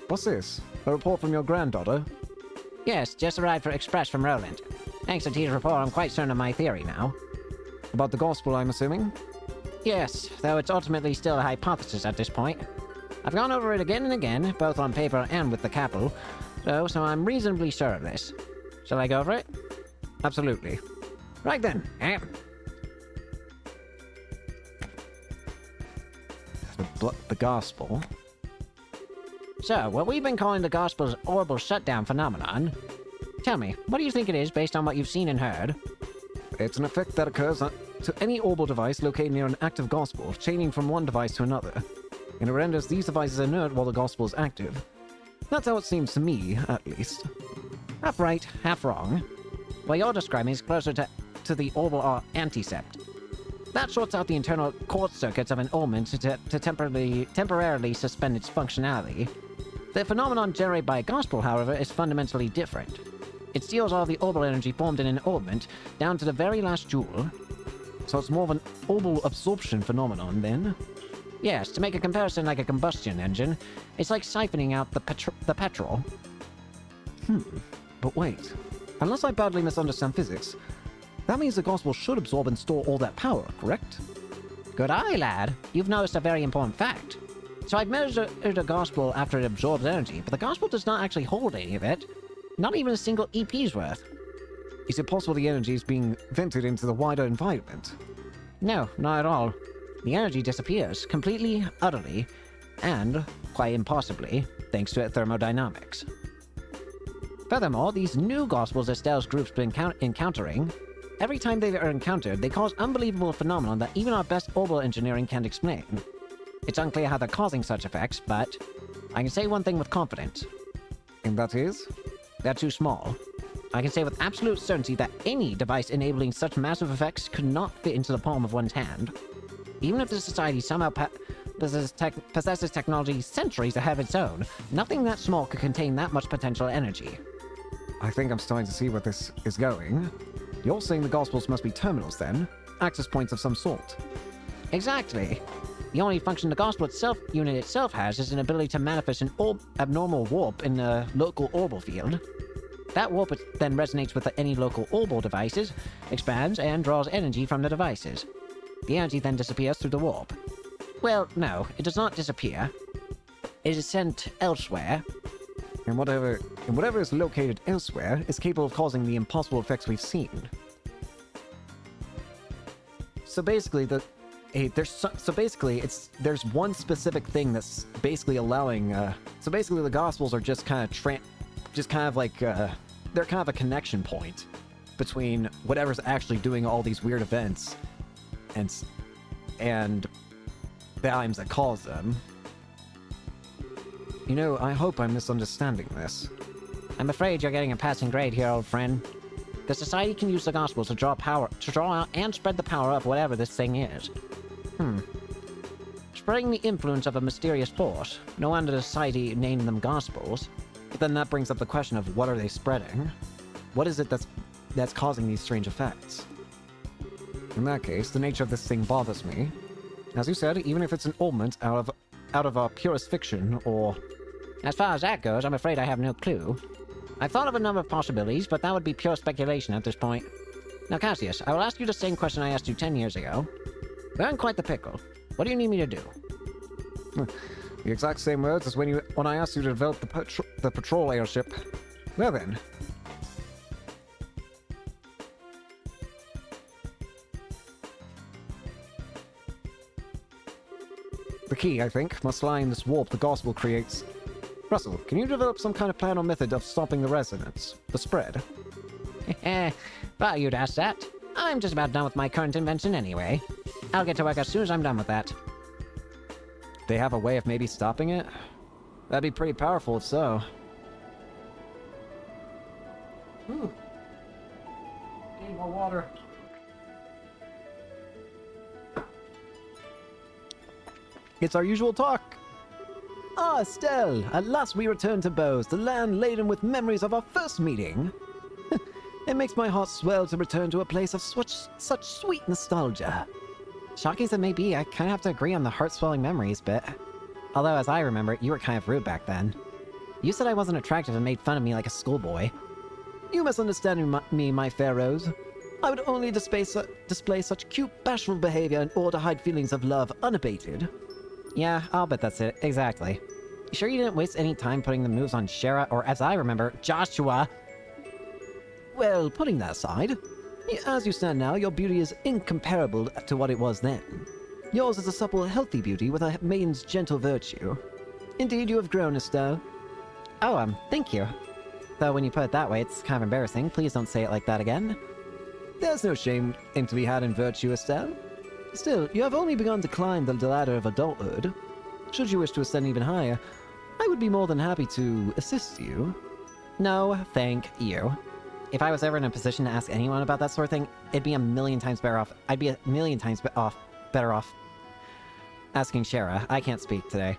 What's this? A report from your granddaughter? Yes, just arrived for express from Roland. Thanks to T's report, I'm quite certain of my theory now. About the gospel, I'm assuming? Yes, though it's ultimately still a hypothesis at this point. I've gone over it again and again, both on paper and with the capital, so I'm reasonably sure of this. Shall I go over it? Absolutely. Right then, The gospel? So, what we've been calling the gospel's orbital shutdown phenomenon. Tell me, what do you think it is based on what you've seen and heard? It's an effect that occurs to any orbital device located near an active gospel, chaining from one device to another. And it renders these devices inert while the gospel is active. That's how it seems to me, at least. Half right, half wrong. What you're describing is closer to the orbital anticept. That sorts out the internal court circuits of an orbment to temporarily suspend its functionality. The phenomenon generated by a gospel, however, is fundamentally different. It steals all the orbital energy formed in an orbment down to the very last joule. So it's more of an orbital absorption phenomenon, then? Yes, to make a comparison like a combustion engine, it's like siphoning out the petrol. But wait. Unless I badly misunderstand physics, that means the gospel should absorb and store all that power, correct? Good eye, lad. You've noticed a very important fact. So I've measured a gospel after it absorbs energy, but the gospel does not actually hold any of it. Not even a single EP's worth. Is it possible the energy is being vented into the wider environment? No, not at all. The energy disappears, completely, utterly, and, quite impossibly, thanks to thermodynamics. Furthermore, these new gospels Estelle's group's been encountering, every time they are encountered, they cause unbelievable phenomena that even our best orbital engineering can't explain. It's unclear how they're causing such effects, but I can say one thing with confidence. And that is? They're too small. I can say with absolute certainty that any device enabling such massive effects could not fit into the palm of one's hand. Even if the society somehow possesses technology centuries ahead of its own, nothing that small could contain that much potential energy. I think I'm starting to see where this is going. You're saying the gospels must be terminals, then? Access points of some sort. Exactly. The only function the gospel unit itself has is an ability to manifest an abnormal warp in the local orbital field. That warp then resonates with any local orbital devices, expands, and draws energy from the devices. The energy then disappears through the warp. Well, no, it does not disappear. It is sent elsewhere. And whatever is located elsewhere is capable of causing the impossible effects we've seen. So basically, the Hey, so basically, there's one specific thing that's basically allowing. So basically, the Gospels are just kind of like they're kind of a connection point between whatever's actually doing all these weird events, and the items that cause them. You know, I hope I'm misunderstanding this. I'm afraid you're getting a passing grade here, old friend. The Society can use the Gospels to draw out and spread the power of whatever this thing is. Spreading the influence of a mysterious force. No wonder the Society named them Gospels. But then that brings up the question of what are they spreading? What is it that's causing these strange effects? In that case, the nature of this thing bothers me. As you said, even if it's an ailment out of our purest fiction, or... As far as that goes, I'm afraid I have no clue. I've thought of a number of possibilities, but that would be pure speculation at this point. Now, Cassius, I will ask you the same question I asked you 10 years ago. We're in quite the pickle. What do you need me to do? The exact same words as when I asked you to develop the patrol airship. Well then. The key, I think, must lie in this warp the Gospel creates. Russell, can you develop some kind of plan or method of stopping the resonance? The spread? Well, you'd ask that. I'm just about done with my current invention anyway. I'll get to work as soon as I'm done with that. They have a way of maybe stopping it? That'd be pretty powerful if so. Ooh. Need more water. It's our usual talk. Ah, Estelle, at last we return to Bose, the land laden with memories of our first meeting. It makes my heart swell to return to a place of such sweet nostalgia. Shocking as it may be, I kind of have to agree on the heart-swelling memories bit. Although, as I remember, you were kind of rude back then. You said I wasn't attractive and made fun of me like a schoolboy. You misunderstand me, my fair Rose. I would only display such cute, bashful behavior in order to hide feelings of love unabated. Yeah, I'll bet that's it. Exactly. You sure you didn't waste any time putting the moves on Shara, or as I remember, Joshua? Well, putting that aside, as you stand now, your beauty is incomparable to what it was then. Yours is a supple, healthy beauty with a maiden's gentle virtue. Indeed, you have grown, Estelle. Oh, thank you. Though when you put it that way, it's kind of embarrassing. Please don't say it like that again. There's no shame to be had in virtue, Estelle. Still, you have only begun to climb the ladder of adulthood. Should you wish to ascend even higher, I would be more than happy to assist you. No, thank you. If I was ever in a position to ask anyone about that sort of thing, it'd be a million times better off. I'd be a million times better off asking Shara. I can't speak today.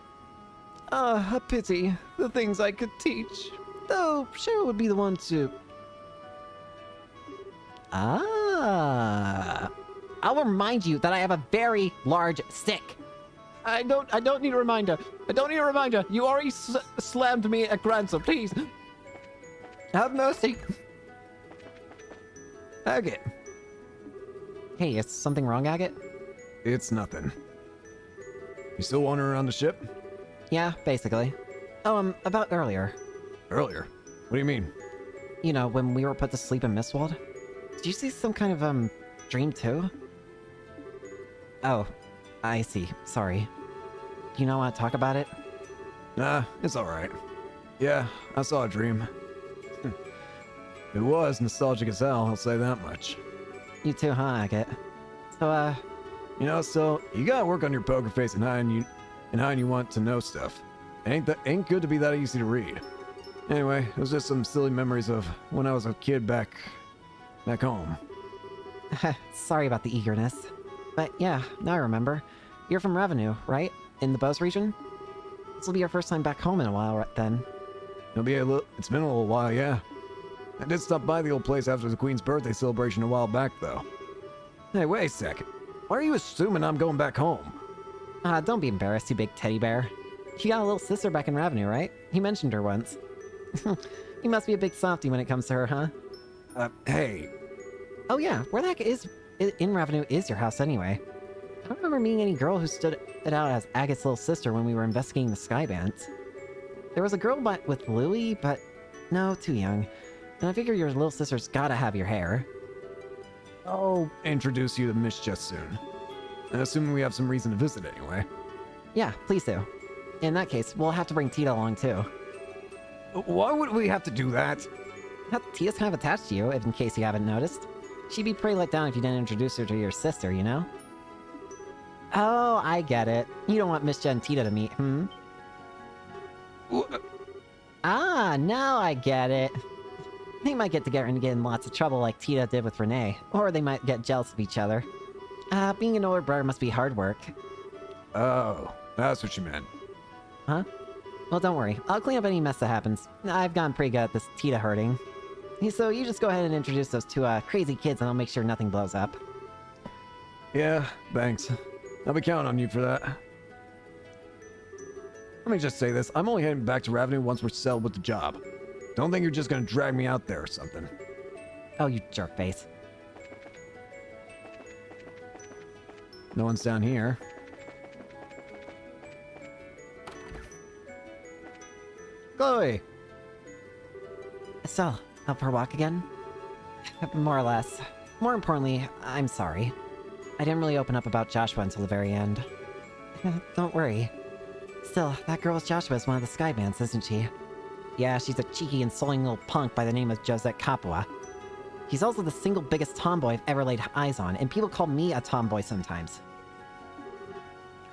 Ah, a pity. The things I could teach. Though, Shara would be the one to... Ah. I'll remind you that I have a very large stick. I don't need a reminder. I don't need a reminder. You already slammed me at Granza. Please. Have mercy. Agate. Hey, is something wrong, Agate? It's nothing. You still wandering around the ship? Yeah, basically. Oh, about earlier. Earlier? What do you mean? You know, when we were put to sleep in Mistwald. Did you see some kind of, dream too? Oh, I see. Sorry. Do you not want to talk about it? Nah, it's alright. Yeah, I saw a dream. It was nostalgic as hell, I'll say that much. You too, huh, Agate? So, You know, so you gotta work on your poker face and how you want to know stuff. Ain't good to be that easy to read. Anyway, it was just some silly memories of when I was a kid back home. sorry about the eagerness. But yeah, now I remember. You're from Revenue, right? In the Bose region? This will be your first time back home in a while, right then. It's been a little while, yeah. I did stop by the old place after the Queen's birthday celebration a while back, though. Hey, wait a second. Why are you assuming I'm going back home? Don't be embarrassed, you big teddy bear. You got a little sister back in Revenue, right? He mentioned her once. You must be a big softie when it comes to her, huh? Hey. Oh yeah, where the heck in Revenue is your house anyway? I don't remember meeting any girl who stood it out as Agate's little sister when we were investigating the Skybands. There was a girl with Lily, but no, too young. And I figure your little sister's gotta have your hair. I'll introduce you to Miss just soon. Assuming we have some reason to visit anyway. Yeah, please do. In that case, we'll have to bring Tita along too. Why would we have to do that? Tita's kind of attached to you, if in case you haven't noticed. She'd be pretty let down if you didn't introduce her to your sister, you know? Oh, I get it. You don't want Miss Jen Tita to meet, hmm? Ah, now I get it. They might get together and get in lots of trouble like Tita did with Renee, or they might get jealous of each other. Being an older brother must be hard work. Oh, that's what you meant. Huh? Well, don't worry. I'll clean up any mess that happens. I've gotten pretty good at this Tita herding. So you just go ahead and introduce those two crazy kids and I'll make sure nothing blows up. Yeah, thanks. I'll be counting on you for that. Let me just say this. I'm only heading back to Ravenous once we're settled with the job. Don't think you're just gonna drag me out there or something. Oh, you jerkface. No one's down here. Chloe! So, up for a walk again? More or less. More importantly, I'm sorry. I didn't really open up about Joshua until the very end. Don't worry. Still, that girl with Joshua is one of the Skybans, isn't she? Yeah, she's a cheeky, insulting little punk by the name of Josette Capua. He's also the single biggest tomboy I've ever laid eyes on, and people call me a tomboy sometimes.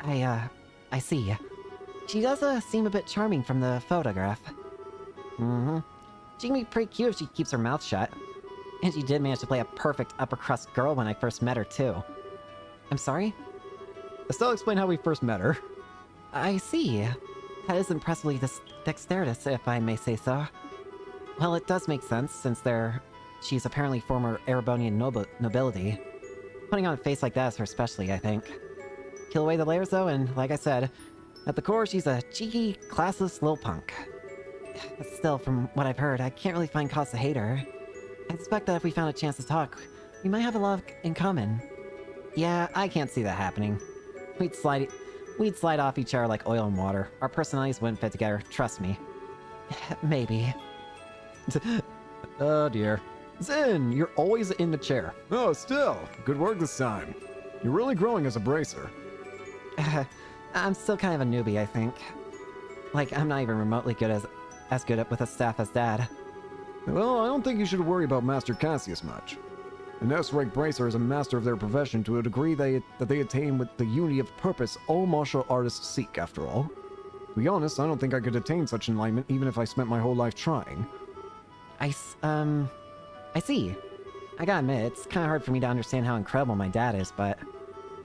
I see. She does seem a bit charming from the photograph. Mm-hmm. She can be pretty cute if she keeps her mouth shut. And she did manage to play a perfect upper-crust girl when I first met her, too. I'm sorry? Estelle explained how we first met her. I see. That is impressively dexterous, if I may say so. Well, it does make sense, since she's apparently former Erebonian nobility. Putting on a face like that is her specialty, I think. Peel away the layers, though, and like I said, at the core, she's a cheeky, classless little punk. Still, from what I've heard, I can't really find cause to hate her. I suspect that if we found a chance to talk, we might have a lot in common. Yeah, I can't see that happening. We'd slide off each other like oil and water. Our personalities wouldn't fit together, trust me. Maybe. Oh dear. Zin, you're always in the chair. Oh, still. Good work this time. You're really growing as a bracer. I'm still kind of a newbie, I think. Like, I'm not even remotely as good with a staff as Dad. Well, I don't think you should worry about Master Cassius much. An S-rank bracer is a master of their profession to a degree that they attain with the unity of purpose all martial artists seek, after all. To be honest, I don't think I could attain such enlightenment even if I spent my whole life trying. I see. I gotta admit, it's kind of hard for me to understand how incredible my dad is, but...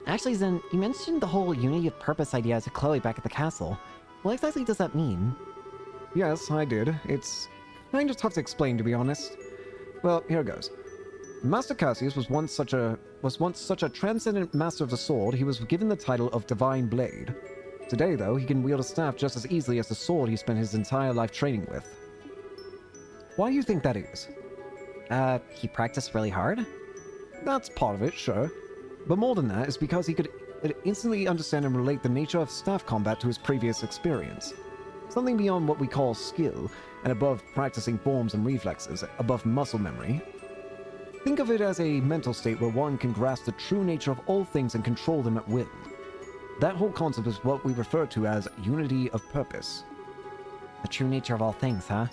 Actually, Zen, you mentioned the whole unity of purpose idea to Chloe back at the castle. What exactly does that mean? Yes, I did. It's kind of tough to explain, to be honest. Well, here goes. Master Cassius was once such a transcendent master of the sword, he was given the title of Divine Blade. Today, though, he can wield a staff just as easily as the sword he spent his entire life training with. Why do you think that is? He practiced really hard? That's part of it, sure. But more than that is because he could instantly understand and relate the nature of staff combat to his previous experience. Something beyond what we call skill, and above practicing forms and reflexes, above muscle memory. Think of it as a mental state where one can grasp the true nature of all things and control them at will. That whole concept is what we refer to as unity of purpose. The true nature of all things, huh?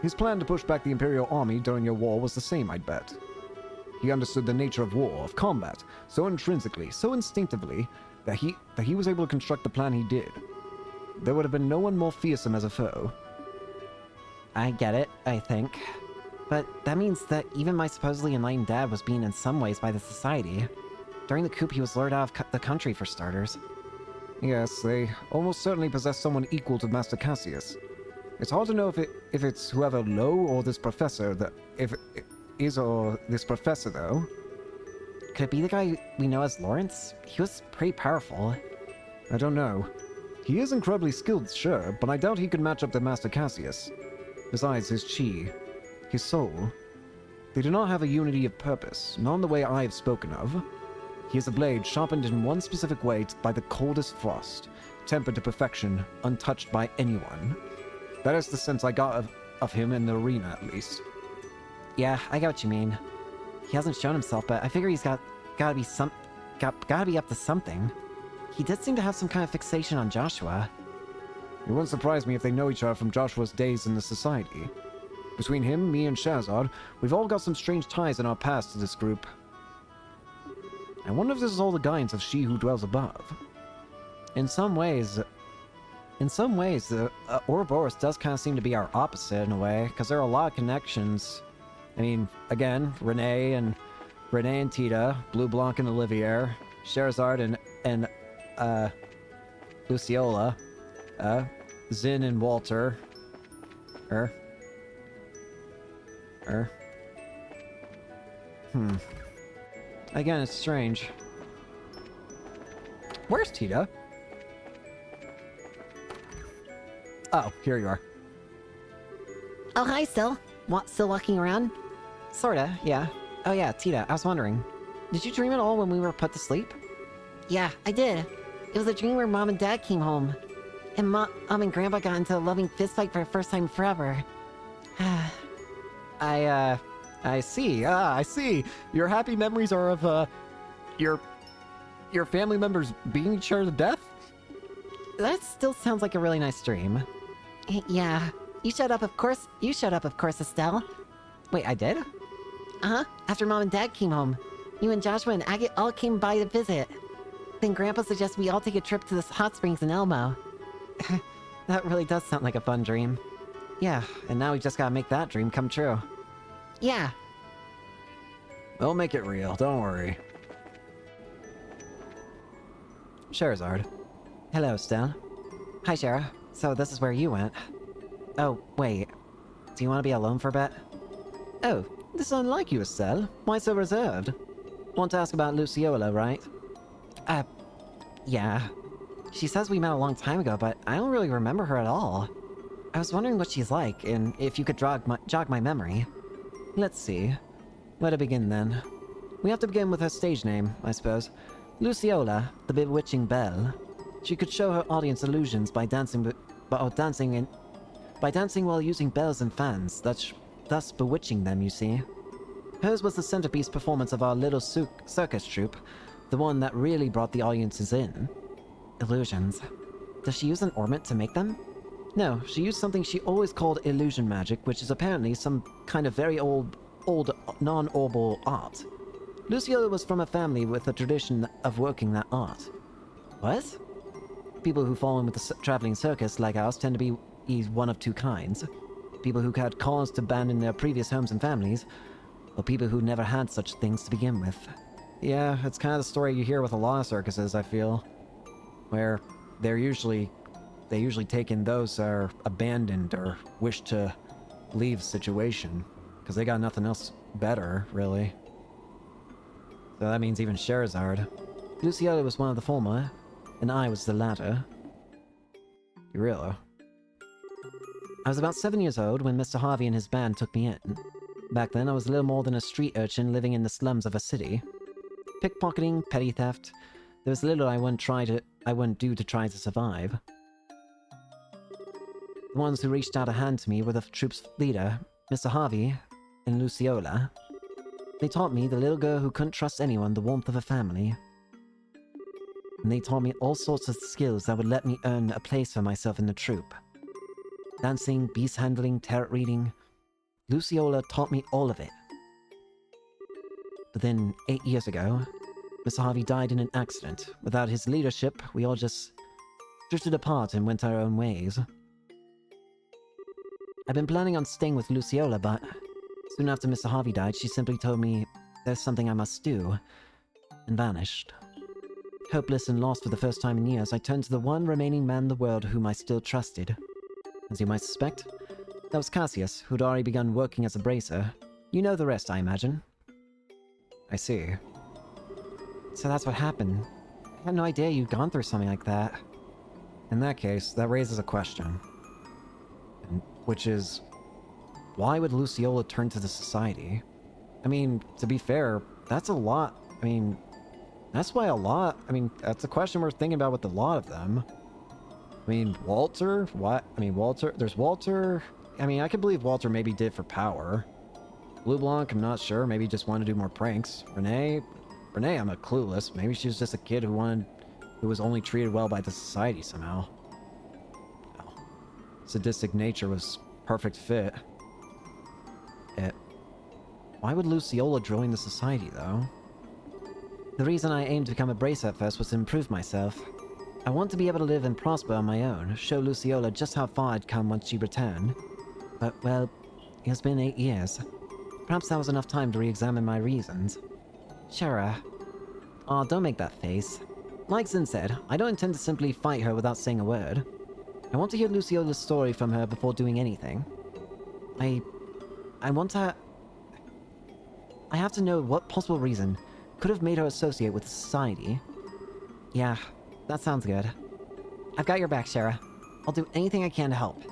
His plan to push back the Imperial army during your war was the same, I'd bet. He understood the nature of war, of combat, so intrinsically, so instinctively, that he was able to construct the plan he did. There would have been no one more fearsome as a foe. I get it, I think. But that means that even my supposedly enlightened dad was being in some ways by the society. During the coup, he was lured out of the country, for starters. Yes, they almost certainly possess someone equal to Master Cassius. It's hard to know if it's whoever Lo or this professor, this professor, though. Could it be the guy we know as Lawrence? He was pretty powerful. I don't know. He is incredibly skilled, sure, but I doubt he could match up to Master Cassius. Besides, his chi, his soul, they do not have a unity of purpose, not in the way I have spoken of. He is a blade sharpened in one specific way by the coldest frost, tempered to perfection, untouched by anyone. That is the sense I got of him in the arena, at least. Yeah, I get what you mean. He hasn't shown himself, but I figure he's gotta be gotta be up to something. He did seem to have some kind of fixation on Joshua. It wouldn't surprise me if they know each other from Joshua's days in the society. Between him, me, and Shazad, we've all got some strange ties in our past to this group. I wonder if this is all the guidance of She Who Dwells Above. In some ways, Ouroboros does kind of seem to be our opposite in a way, because there are a lot of connections. I mean, again, Renee and Tita, Blue Blanc and Olivier, Sherazard and Luciola, Zin and Walter, Again, it's strange. Where's Tita? Oh, here you are. Oh, hi, Still. Still walking around? Sorta, yeah. Oh yeah, Tita, I was wondering. Did you dream at all when we were put to sleep? Yeah, I did. It was a dream where Mom and Dad came home. And Mom and Grandpa got into a loving fistfight for the first time forever. I see. I see. Your happy memories are of, your family members beating each other to death? That still sounds like a really nice dream. Yeah. You showed up, of course. You showed up, of course, Estelle. Wait, I did? Uh-huh. After Mom and Dad came home. You and Joshua and Agate all came by to visit. Then Grandpa suggested we all take a trip to the hot springs in Elmo. That really does sound like a fun dream. Yeah, and now we just gotta make that dream come true. Yeah. We'll make it real, don't worry. Sherazard. Hello, Estelle. Hi, Shara. So this is where you went. Oh, wait. Do you want to be alone for a bit? Oh, this is unlike you, Estelle. Why so reserved? Want to ask about Luciola, right? Yeah. She says we met a long time ago, but I don't really remember her at all. I was wondering what she's like, and if you could jog my memory. Let's see. Where to begin, then? We have to begin with her stage name, I suppose. Luciola, the Bewitching Belle. She could show her audience illusions by dancing while using bells and fans, thus bewitching them, you see. Hers was the centerpiece performance of our little circus troupe, the one that really brought the audiences in. Illusions. Does she use an ornament to make them? No, she used something she always called illusion magic, which is apparently some kind of very old non-orbal art. Luciola was from a family with a tradition of working that art. What? People who fall in with the traveling circus like ours tend to be one of two kinds. People who had cause to abandon their previous homes and families, or people who never had such things to begin with. Yeah, it's kind of the story you hear with a lot of circuses, I feel. Where they usually take in those that are abandoned or wish to leave the situation, because they got nothing else better, really. So that means even Sherazard. Luciola was one of the former, and I was the latter. Really? I was about 7 years old when Mr. Harvey and his band took me in. Back then, I was little more than a street urchin living in the slums of a city. Pickpocketing, petty theft. There was little I wouldn't do to try to survive. The ones who reached out a hand to me were the troop's leader, Mr. Harvey, and Luciola. They taught me, the little girl who couldn't trust anyone, the warmth of a family. And they taught me all sorts of skills that would let me earn a place for myself in the troupe. Dancing, beast handling, tarot reading. Luciola taught me all of it. But then, 8 years ago, Mr. Harvey died in an accident. Without his leadership, we all just drifted apart and went our own ways. I've been planning on staying with Luciola, but soon after Mr. Harvey died, she simply told me there's something I must do, and vanished. Hopeless and lost for the first time in years, I turned to the one remaining man in the world whom I still trusted. As you might suspect, that was Cassius, who'd already begun working as a bracer. You know the rest, I imagine. I see. So that's what happened. I had no idea you'd gone through something like that. In that case, that raises a question. Which is, why would Luciola turn to the society? I mean, to be fair, that's a lot. I mean, that's why a lot. I mean, that's a question we're thinking about with a lot of them. I mean, Walter? What? I mean, Walter. There's Walter. I mean, I can believe Walter maybe did for power. Blue Blanc, I'm not sure. Maybe just wanted to do more pranks. Renee? Renee, I'm a clueless. Maybe she was just a kid who was only treated well by the society somehow. Oh, sadistic nature was perfect fit. Why would Luciola join the society, though? The reason I aimed to become a bracer at first was to improve myself. I want to be able to live and prosper on my own, show Luciola just how far I'd come once she returned. But, well, it's been 8 years. Perhaps that was enough time to re-examine my reasons. Shara. Aw, don't make that face. Like Zin said, I don't intend to simply fight her without saying a word. I want to hear Luciola's story from her before doing anything. I want to... I have to know what possible reason could have made her associate with the society. Yeah, that sounds good. I've got your back, Shara. I'll do anything I can to help.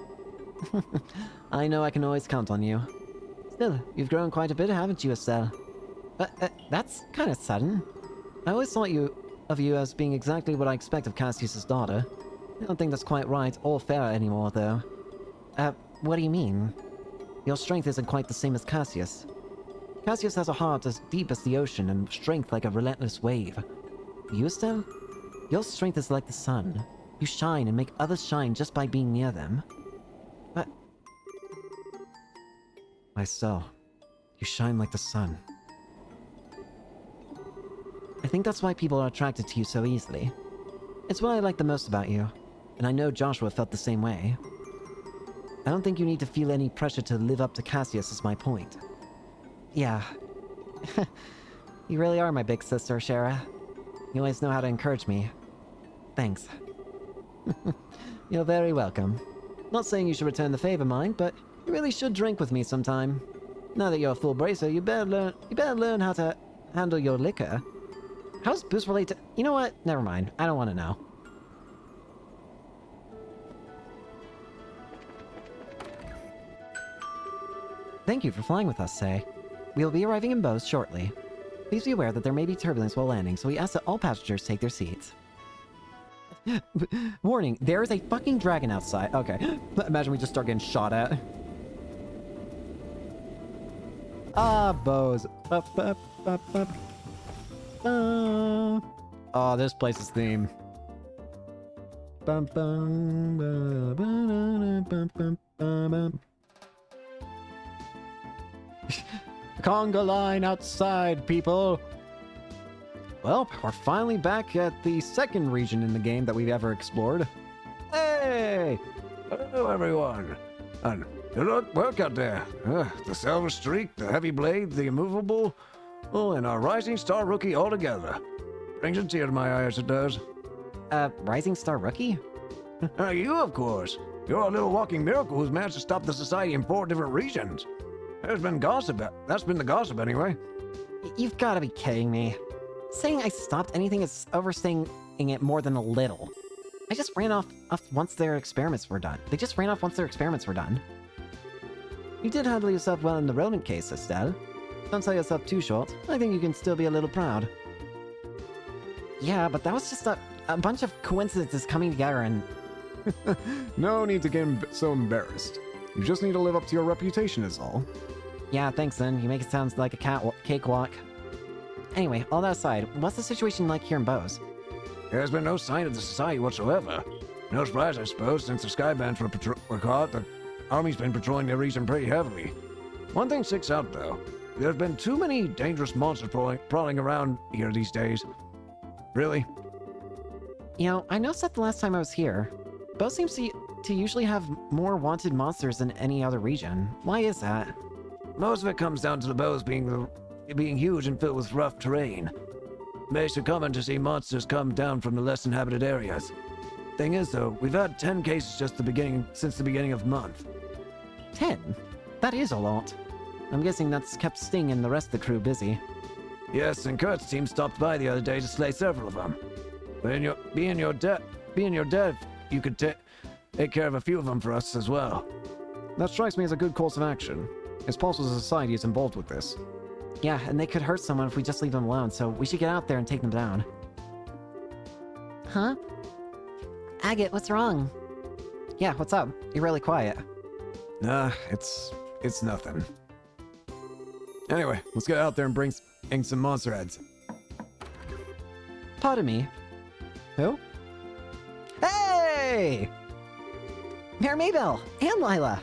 I know I can always count on you. Still, you've grown quite a bit, haven't you, Estelle? But, that's kind of sudden. I always thought of you as being exactly what I expect of Cassius's daughter. I don't think that's quite right or fair anymore, though. What do you mean? Your strength isn't quite the same as Cassius. Cassius has a heart as deep as the ocean and strength like a relentless wave. You, Estelle? Your strength is like the sun. You shine and make others shine just by being near them. But... Estelle, you shine like the sun. I think that's why people are attracted to you so easily. It's what I like the most about you, and I know Joshua felt the same way. I don't think you need to feel any pressure to live up to Cassius is my point. Yeah. You really are my big sister, Shara. You always know how to encourage me. Thanks. You're very welcome. Not saying you should return the favor, mind, but you really should drink with me sometime. Now that you're a full bracer, you better learn how to handle your liquor. How's booze related to... You know what? Never mind. I don't want to know. Thank you for flying with us, Say. We will be arriving in Bose shortly. Please be aware that there may be turbulence while landing, so we ask that all passengers take their seats. Warning, there is a fucking dragon outside. Okay. Imagine we just start getting shot at. Ah, Bose. Oh, this place's theme. Conga line outside, people! Well, we're finally back at the second region in the game that we've ever explored. Hey! Hello, everyone. And good work out there. The Silver Streak, the Heavy Blade, the Immovable, oh, and our Rising Star Rookie all together. Brings a tear to my eyes, it does. Rising Star Rookie? You, of course. You're a little walking miracle who's managed to stop the society in 4 different regions. There's been gossip. That's been the gossip, anyway. You've got to be kidding me. Saying I stopped anything is overstating it more than a little. I just ran off once their experiments were done. They just ran off once their experiments were done. You did handle yourself well in the rodent case, Estelle. Don't sell yourself too short. I think you can still be a little proud. Yeah, but that was just a bunch of coincidences coming together and... No need to get so embarrassed. You just need to live up to your reputation is all. Yeah, thanks then. You make it sound like a cakewalk. Anyway, all that aside, what's the situation like here in Bose? There's been no sign of the society whatsoever. No surprise, I suppose, since the Skybands were caught, the army's been patrolling the region pretty heavily. One thing sticks out, though. There's been too many dangerous monsters prowling around here these days. Really? You know, I noticed that the last time I was here, Bose seems to usually have more wanted monsters than any other region. Why is that? Most of it comes down to the Bose being huge and filled with rough terrain. Makes it common to see monsters come down from the less inhabited areas. Thing is, though, we've had 10 cases since the beginning of the month. 10? That is a lot. I'm guessing that's kept Sting and the rest of the crew busy. Yes, and Kurt's team stopped by the other day to slay several of them. But being your dev, you could take care of a few of them for us as well. That strikes me as a good course of action. It's possible the society is involved with this. Yeah, and they could hurt someone if we just leave them alone, so we should get out there and take them down. Huh? Agate, what's wrong? Yeah, what's up? You're really quiet. Nah, it's nothing. Anyway, let's get out there and bring some monster heads. Pardon me. Who? Hey! Mayor Maybell and Lila.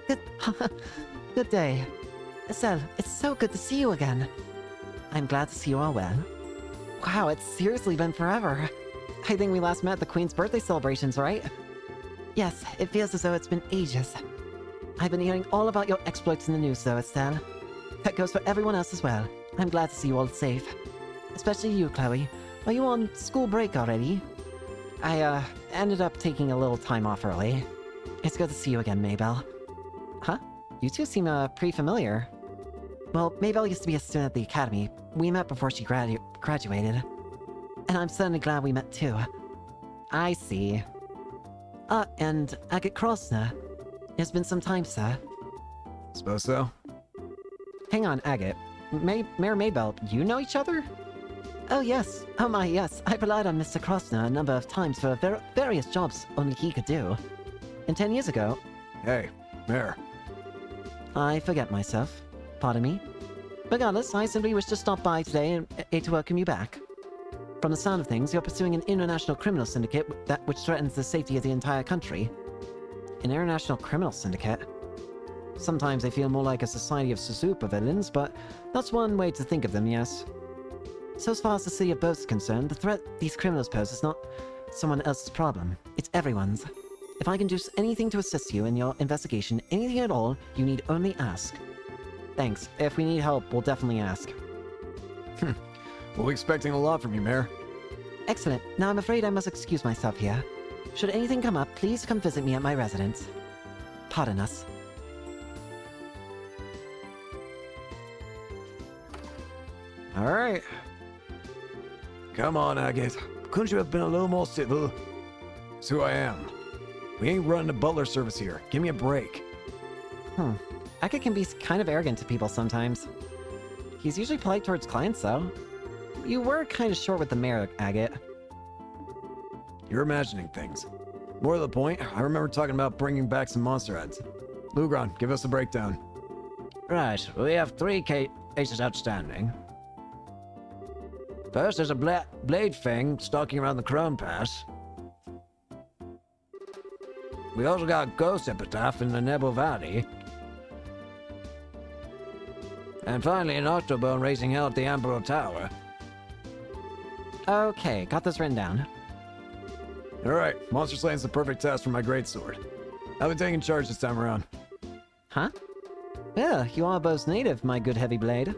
Good, good day. Estelle, it's so good to see you again. I'm glad to see you all well. Wow, it's seriously been forever. I think we last met at the Queen's birthday celebrations, right? Yes, it feels as though it's been ages. I've been hearing all about your exploits in the news, though, Estelle. That goes for everyone else as well. I'm glad to see you all safe. Especially you, Chloe. Are you on school break already? I, ended up taking a little time off early. It's good to see you again, Maybell. Huh? You two seem, pretty familiar. Well, Maybell used to be a student at the academy. We met before she graduated. And I'm certainly glad we met too. I see. And Agate Krosner. It's been some time, sir. Suppose so. Hang on, Agate. Mayor Maybell, you know each other? Oh yes, oh my yes, I relied on Mr. Krosner a number of times for various jobs only he could do. And 10 years ago, Hey, Mayor. I forget myself. Pardon me? Regardless, I simply wish to stop by today and to welcome you back. From the sound of things, you're pursuing an international criminal syndicate which threatens the safety of the entire country. An international criminal syndicate? Sometimes they feel more like a society of supervillains, but that's one way to think of them, yes. So as far as the city of Bose is concerned, the threat these criminals pose is not someone else's problem. It's everyone's. If I can do anything to assist you in your investigation, anything at all, you need only ask. Thanks. If we need help, we'll definitely ask. We'll be expecting a lot from you, Mayor. Excellent. Now I'm afraid I must excuse myself here. Should anything come up, please come visit me at my residence. Pardon us. Alright. Come on, Agate. Couldn't you have been a little more civil? It's who I am. We ain't running a butler service here. Give me a break. Agate can be kind of arrogant to people sometimes. He's usually polite towards clients, though. You were kind of short with the mayor, Agate. You're imagining things. More to the point, I remember talking about bringing back some monster heads. Lugron, give us a breakdown. Right, we have three cases outstanding. First, there's a blade fang stalking around the Crone Pass. We also got Ghost Epitaph in the Nebo Valley. And finally, an Octobone raising hell at the Ambro Tower. Okay, got this written down. Alright, Monster Slaying's the perfect test for my greatsword. I'll be taking charge this time around. Huh? Yeah, you are Bo's native, my good heavy blade.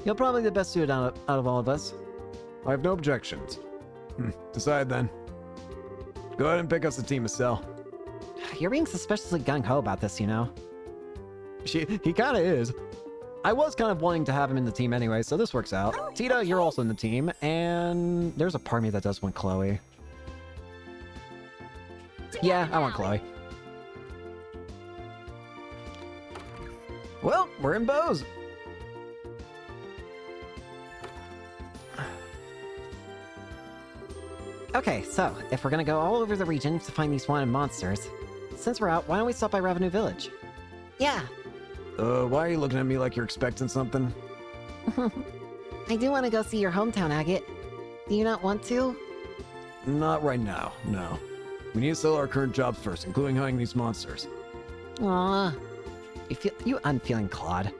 You're probably the best suited out of all of us. I have no objections. Decide then. Go ahead and pick us a team, Estelle. You're being suspiciously gung-ho about this, you know. He kind of is. I was kind of wanting to have him in the team anyway, so this works out. Tita, you're also in the team, and there's a part of me that does want Chloe. Yeah, I want Chloe. Well, we're in Bose. Okay, so, if we're gonna go all over the region to find these wanted monsters, since we're out, why don't we stop by Revenue Village? Yeah, Why are you looking at me like you're expecting something? I do want to go see your hometown, Agate. Do you not want to? Not right now, no. We need to settle our current jobs first, including hunting these monsters. Aw. You unfeeling clod.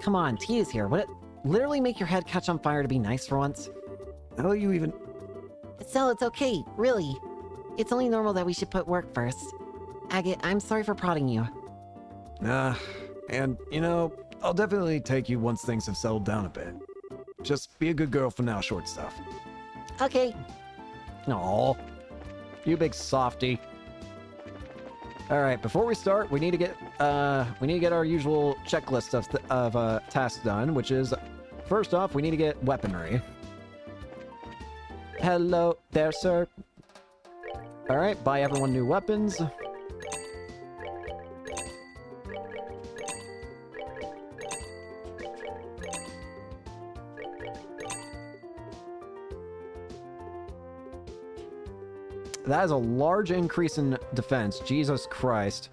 Come on, Tita's here. Would it literally make your head catch on fire to be nice for once? How are you even... Estelle, it's okay, really. It's only normal that we should put work first. Agate, I'm sorry for prodding you. And, you know, I'll definitely take you once things have settled down a bit. Just be a good girl for now, short stuff. Okay. Aw. You big softy. Alright, before we start, we need to get our usual checklist of tasks done, which is, first off, we need to get weaponry. Hello there, sir. Alright, buy everyone new weapons. That is a large increase in defense. Jesus Christ.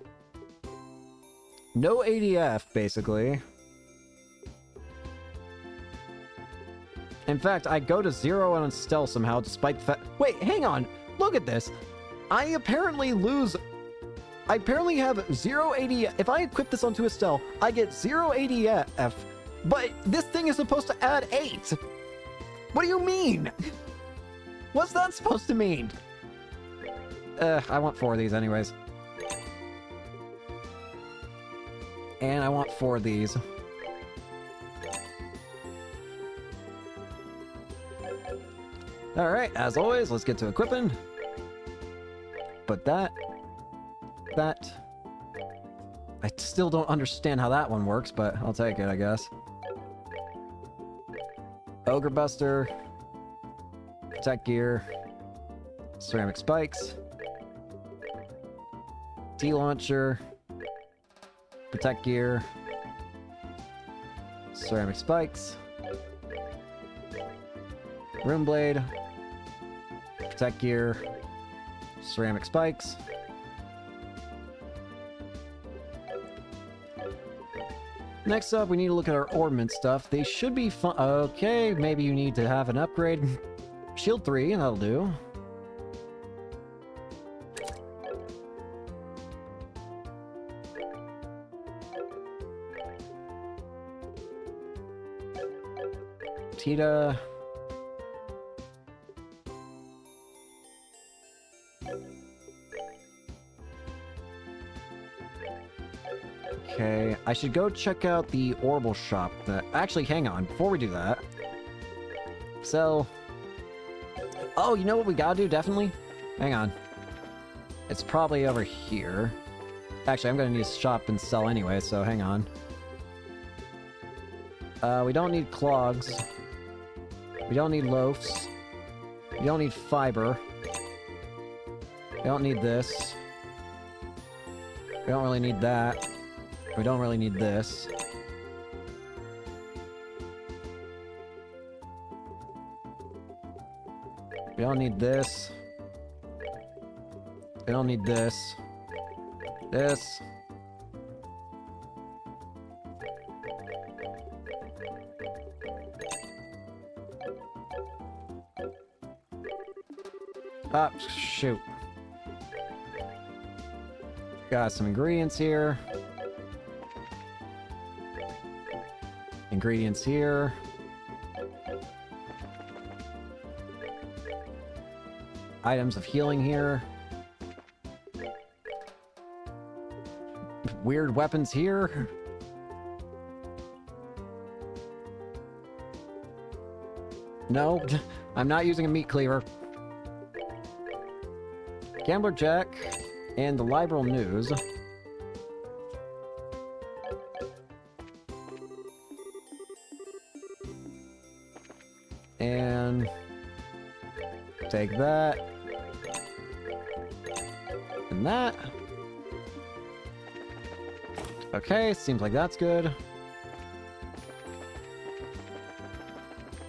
No ADF, basically. In fact, I go to 0 on stealth somehow, despite the fact. Wait, hang on. Look at this. I apparently have 0 ADF. If I equip this onto Estelle, I get 0 ADF. But this thing is supposed to add 8. What do you mean? What's that supposed to mean? I want 4 of these anyways. And I want 4 of these. Alright, as always, let's get to equipping. But that... I still don't understand how that one works, but I'll take it, I guess. Ogre Buster. Protect Gear. Ceramic Spikes. T-Launcher. Protect Gear. Ceramic Spikes. Rune Blade. Protect Gear. Ceramic Spikes. Next up, we need to look at our ornament stuff. They should be fun. Okay, maybe you need to have an upgrade. Shield 3, that'll do. Tita. Okay, I should go check out the Orbital shop. Actually, hang on. Before we do that. So... Oh, you know what we gotta do, definitely? Hang on. It's probably over here. Actually, I'm gonna need to shop and sell anyway, so hang on. We don't need clogs. We don't need loafs. We don't need fiber. We don't need this. We don't really need that. We don't really need this. We don't need this. We don't need this. This. Ah, shoot. Got some ingredients here. Ingredients here. Items of healing here. Weird weapons here. No, I'm not using a meat cleaver. Gambler Jack and the Liberal News. And take that. And that. Okay, seems like that's good.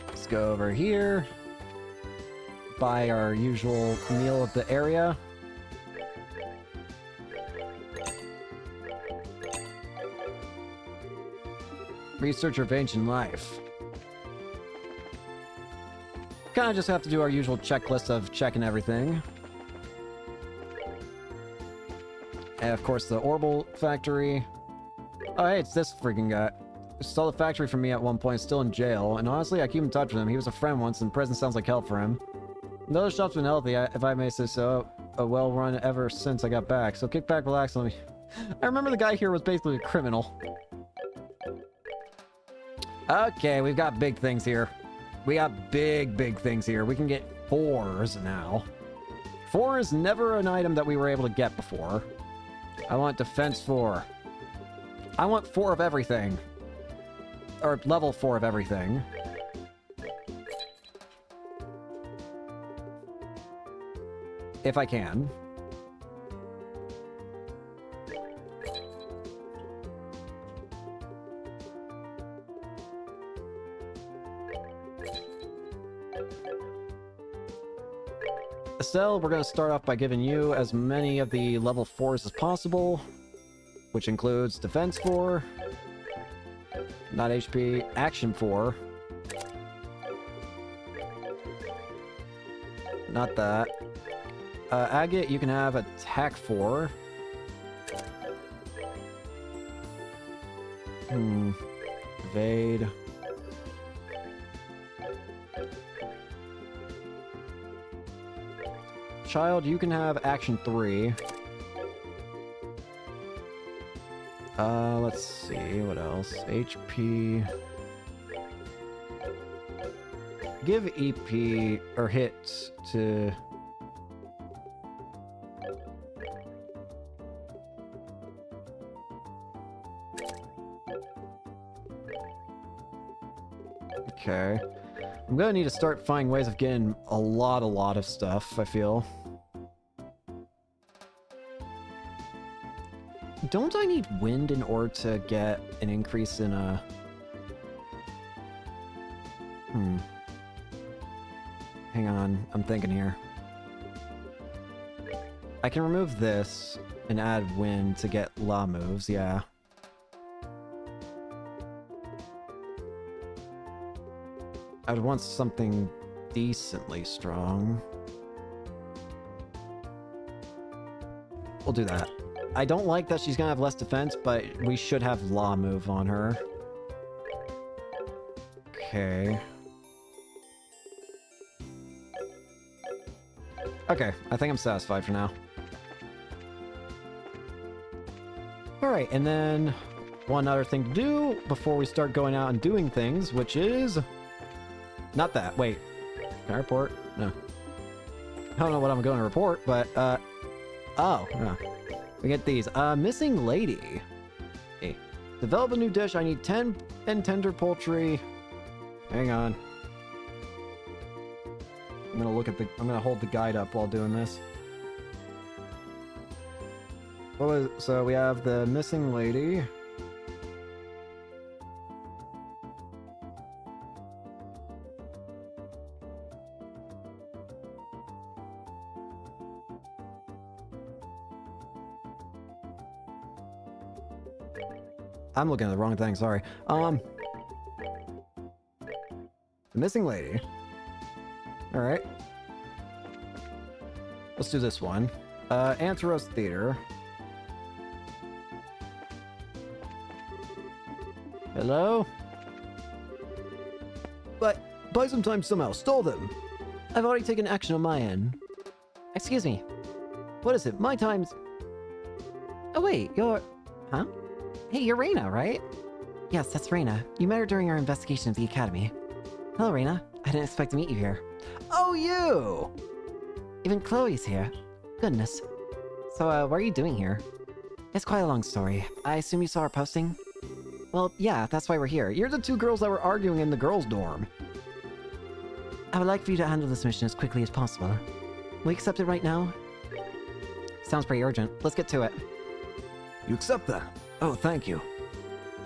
Let's go over here. Buy our usual meal of the area. Researcher of Ancient Life. Kinda just have to do our usual checklist of checking everything. And of course the Orbital Factory. Oh hey, it's this freaking guy. Stole the factory from me at one point, still in jail, and honestly I keep in touch with him. He was a friend once and prison sounds like hell for him. The other shop's been healthy, if I may say so. A well run ever since I got back. So kick back, relax, let me... I remember the guy here was basically a criminal. Okay, we've got big things here. We got big things here. We can get 4s now. 4 is never an item that we were able to get before. I want defense 4. I want 4 of everything. Or level 4 of everything. If I can. Estelle, we're going to start off by giving you as many of the level 4s as possible, which includes defense 4, not HP, action 4, Not that. Agate, you can have attack 4. Evade. Child, you can have action 3. Let's see, what else? HP. Give EP or hits to. Okay. I'm gonna need to start finding ways of getting a lot of stuff, I feel. Don't I need wind in order to get an increase in Hang on, I'm thinking here. I can remove this and add wind to get law moves, yeah. I'd want something decently strong. We'll do that. I don't like that she's gonna have less defense, but we should have law move on her. Okay. Okay, I think I'm satisfied for now. Alright, and then one other thing to do before we start going out and doing things, which is... Not that, wait. Can I report? No. I don't know what I'm going to report, but, oh, no. We get these. Missing lady. Hey. Develop a new dish. I need 10 and tender poultry. Hang on. I'm gonna hold the guide up while doing this. So we have the missing lady. I'm looking at the wrong thing, sorry. The missing lady. Alright. Let's do this one. Anteros Theater. Hello? But buy some time somehow. Stole them. I've already taken action on my end. Excuse me. What is it? My time's... Oh wait, you're... Huh? Hey, you're Reina, right? Yes, that's Reina. You met her during our investigation of the Academy. Hello, Reina. I didn't expect to meet you here. Oh, you! Even Chloe's here. Goodness. So, what are you doing here? It's quite a long story. I assume you saw our posting? Well, yeah, that's why we're here. You're the two girls that were arguing in the girls' dorm. I would like for you to handle this mission as quickly as possible. Will you accept it right now? Sounds pretty urgent. Let's get to it. You accept that? Oh, thank you.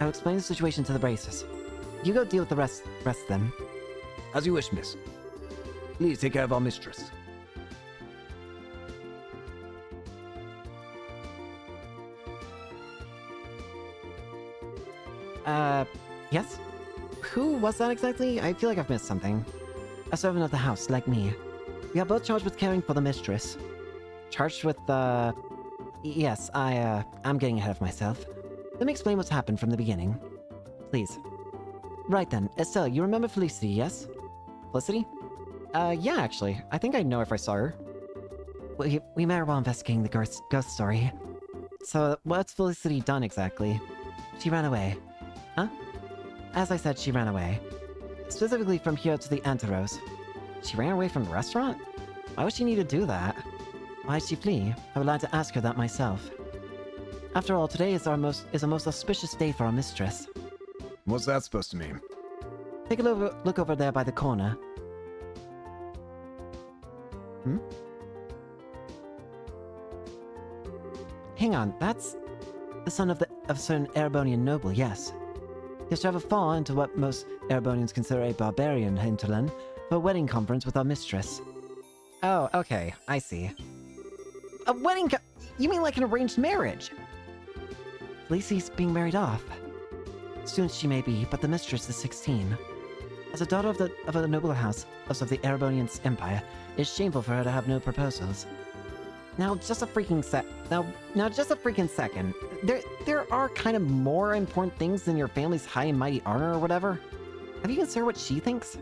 I'll explain the situation to the Bracers. You go deal with the rest of them. As you wish, miss. Please take care of our mistress. Yes? Who was that exactly? I feel like I've missed something. A servant of the house, like me. We are both charged with caring for the mistress. Charged with, Yes, I'm getting ahead of myself. Let me explain what's happened from the beginning. Please. Right then, Estelle, you remember Felicity, yes? Felicity? Yeah, actually. I think I know if I saw her. We met her while investigating the ghost story. So, what's Felicity done exactly? She ran away. Huh? As I said, she ran away. Specifically from here to the Anteros. She ran away from the restaurant? Why would she need to do that? Why did she flee? I would like to ask her that myself. After all, today is a most auspicious day for our mistress. What's that supposed to mean? Take a look over there by the corner. Hang on, that's the son of a certain Erebonian noble, yes. He has traveled far into what most Erebonians consider a barbarian hinterland for a wedding conference with our mistress. Oh, okay. I see. A wedding You mean like an arranged marriage? Felicity's being married off. Soon she may be, but the mistress is 16. As a daughter of a noble house of the Erebonian Empire, it is shameful for her to have no proposals. Now, just a freaking just a freaking second. There are kind of more important things than your family's high and mighty honor or whatever. Have you considered what she thinks?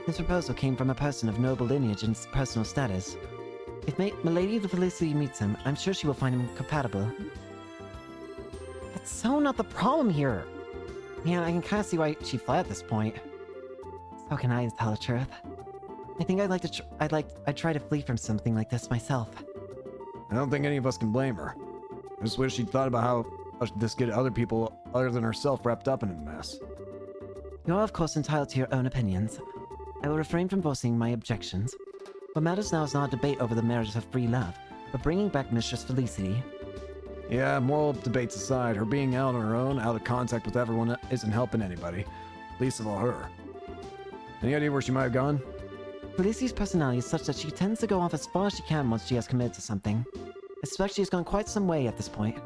This proposal came from a person of noble lineage and personal status. If Milady of Felicity meets him, I'm sure she will find him compatible. That's so not the problem here. Man, I can kind of see why she fled at this point. So can I tell the truth? I think I'd try to flee from something like this myself. I don't think any of us can blame her. I just wish she'd thought about how this get other people other than herself wrapped up in a mess. You are of course entitled to your own opinions. I will refrain from voicing my objections. What matters now is not a debate over the merits of free love, but bringing back Mistress Felicity. Yeah, moral debates aside, her being out on her own, out of contact with everyone, isn't helping anybody. Least of all her. Any idea where she might have gone? Felicity's personality is such that she tends to go off as far as she can once she has committed to something. I suspect she has gone quite some way at this point.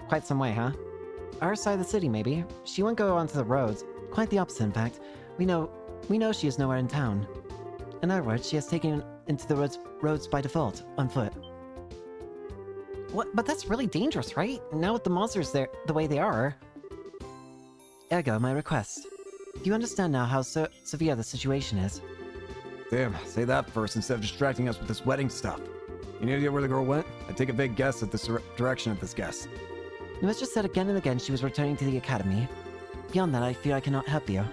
Quite some way, huh? Our side of the city, maybe. She won't go onto the roads. Quite the opposite, in fact. We know she is nowhere in town. In other words, she has taken into the roads by default, on foot. What? But that's really dangerous, right? Now with the monsters there, the way they are. Ergo, my request. Do you understand now how severe the situation is? Damn, say that first instead of distracting us with this wedding stuff. Any idea where the girl went? I take a vague guess at the direction of this guess. You must just said again and again she was returning to the academy. Beyond that, I fear I cannot help you.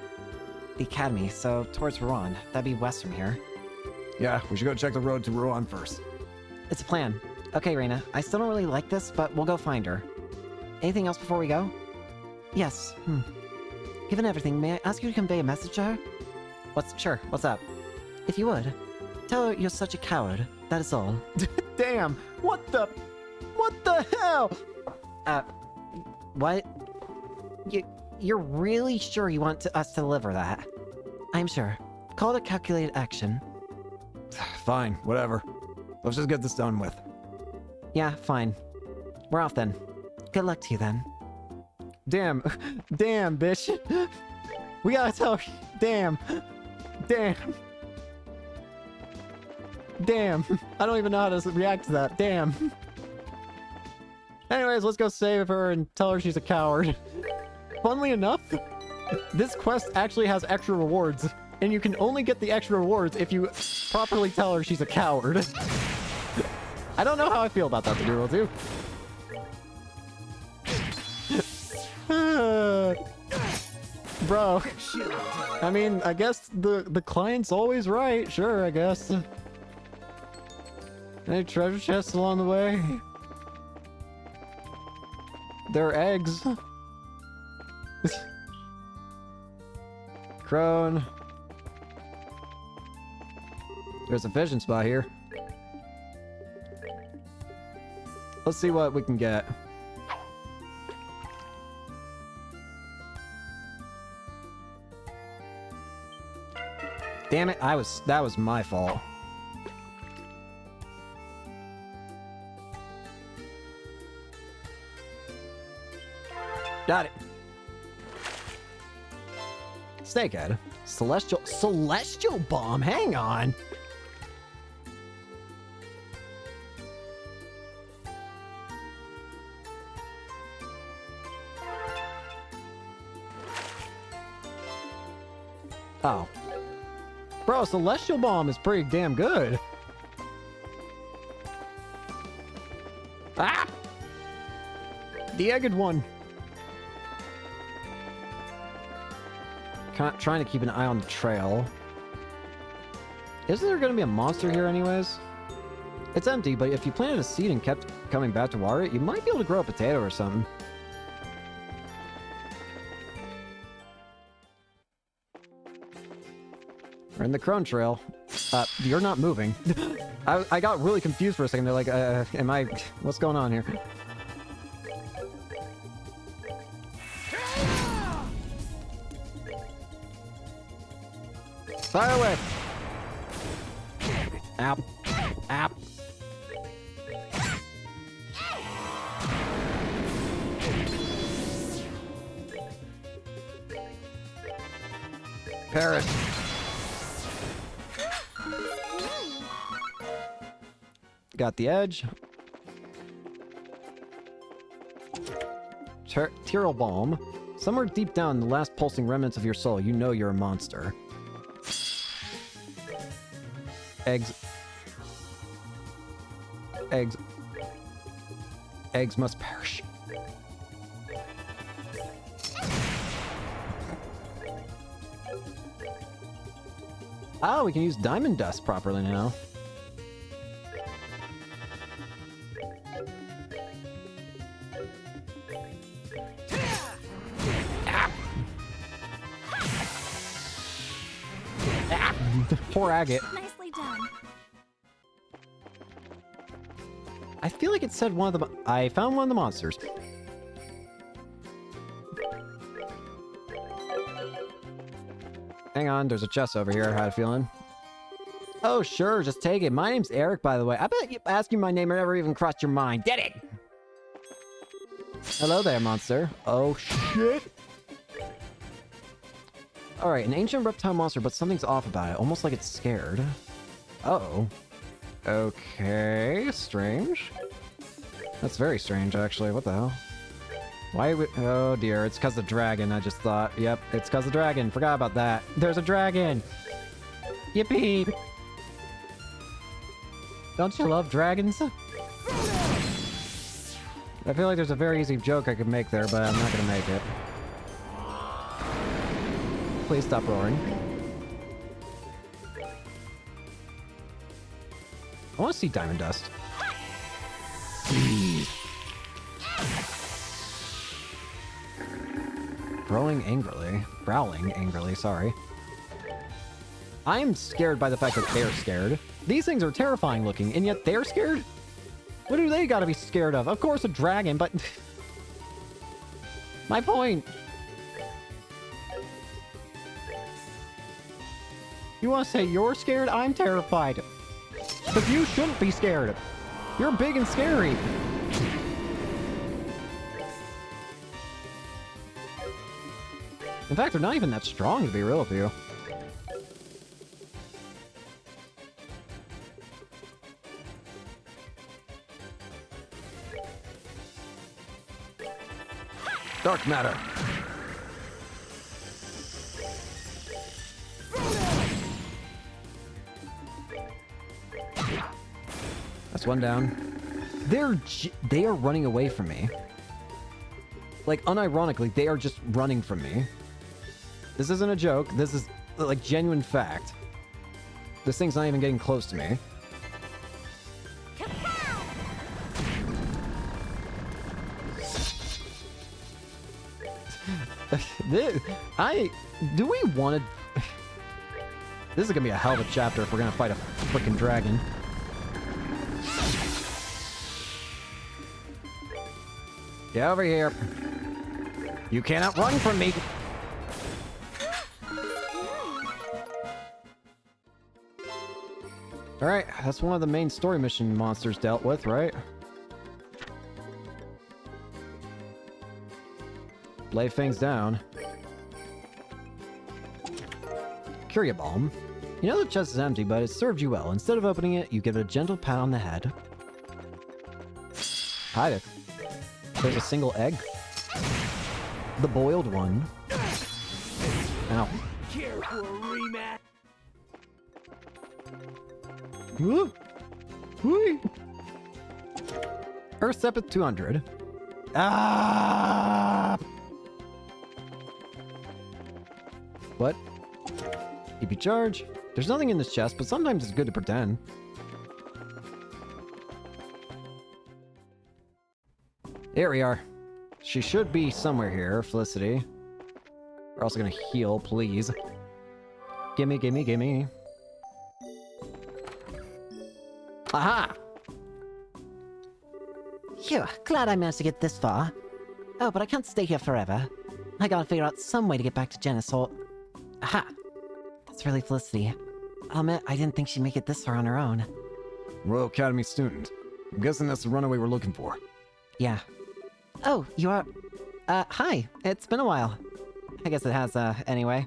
The academy, so towards Rouen. That'd be west from here. Yeah, we should go check the road to Rouen first. It's a plan. Okay, Reina, I still don't really like this, but we'll go find her. Anything else before we go? Yes. Given everything, may I ask you to convey a message to her? Sure, what's up? If you would, tell her you're such a coward. That is all. Damn! What the hell? What? You're really sure you want us to deliver that? I'm sure. Call it a calculated action. Fine, whatever. Let's just get this done with. Yeah, fine. We're off then. Good luck to you then. Damn, bitch. We gotta tell her. Damn. I don't even know how to react to that. Damn. Anyways, let's go save her and tell her she's a coward. Funnily enough, this quest actually has extra rewards, and you can only get the extra rewards if you properly tell her she's a coward. I don't know how I feel about that, to be real, too. Bro. I mean, I guess the client's always right. Sure, I guess. Any treasure chests along the way? There are eggs. Crone. There's a fishing spot here. Let's see what we can get. Damn it, that was my fault. Got it. Snakehead. Celestial bomb. Hang on. Oh. Bro, Celestial Bomb is pretty damn good. Ah! The egged one. Trying to keep an eye on the trail. Isn't there going to be a monster here anyways? It's empty, but if you planted a seed and kept coming back to water it, you might be able to grow a potato or something. We're in the Crone Trail. You're not moving. I got really confused for a second. They're like, what's going on here? Fire away! Ow. Ow. Perish. Got the edge. Tyrrell Balm. Somewhere deep down in the last pulsing remnants of your soul, you know you're a monster. Eggs. Eggs. Eggs must perish. Oh, we can use diamond dust properly now. Poor agate. Nicely done. I feel like it said one of the... I found one of the monsters. Hang on, there's a chest over here. I had a feeling. Oh, sure, just take it. My name's Eric, by the way. I bet you asking my name never even crossed your mind. Did it? Hello there, monster. Oh, shit. Alright, an ancient reptile monster, but something's off about it. Almost like it's scared. Uh-oh. Okay, strange. That's very strange, actually. What the hell? Why would... Oh, dear. It's because of the dragon, I just thought. Yep, it's because of the dragon. Forgot about that. There's a dragon! Yippee! Don't you love dragons? I feel like there's a very easy joke I could make there, but I'm not gonna make it. Please stop roaring. I want to see diamond dust. Growling angrily, sorry. I am scared by the fact that they're scared. These things are terrifying looking, and yet they're scared? What do they gotta be scared of? Of course a dragon, but... My point! You want to say you're scared? I'm terrified. But you shouldn't be scared. You're big and scary. In fact, they're not even that strong, to be real with you. Dark matter. That's one down. They are running away from me. Like, unironically, they are just running from me. This isn't a joke. This is, like, genuine fact. This thing's not even getting close to me. Do we want to... This is gonna be a hell of a chapter if we're gonna fight a freaking dragon. Get over here. You cannot run from me. Alright, that's one of the main story mission monsters dealt with, right? Lay things down. Curia Balm. You know the chest is empty, but it served you well. Instead of opening it, you give it a gentle pat on the head. Hi there. There's a single egg. The boiled one. Ow. Care for a rematch? Earth step at 200. Ah! What? EP charge. There's nothing in this chest, but sometimes it's good to pretend. Here we are. She should be somewhere here, Felicity. We're also gonna heal, please. Gimme, gimme, gimme. Aha! Phew, glad I managed to get this far. Oh, but I can't stay here forever. I gotta figure out some way to get back to Genesaur. Aha! That's really Felicity. I'll admit, I didn't think she'd make it this far on her own. Royal Academy student. I'm guessing that's the runaway we're looking for. Yeah. Oh, you are... hi. It's been a while. I guess it has, anyway.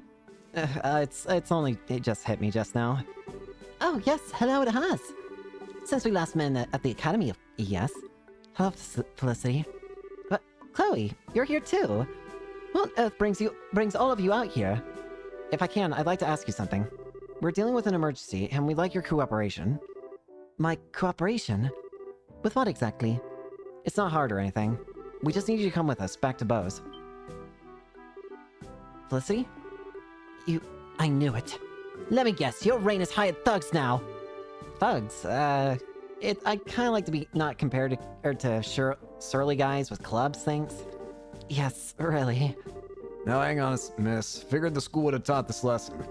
It just hit me just now. Oh, yes, hello, it has. Since we last met at the Academy of... Yes. Hello, Felicity. But, Chloe, you're here too. What on earth brings all of you out here? If I can, I'd like to ask you something. We're dealing with an emergency, and we'd like your cooperation. My cooperation? With what exactly? It's not hard or anything. We just need you to come with us, back to Bose. Felicity? I knew it. Let me guess, you're Raina's hired thugs now. Thugs? I kinda like to be not compared to surly guys with clubs, thanks. Yes, really. Now hang on, miss. Figured the school would have taught this lesson.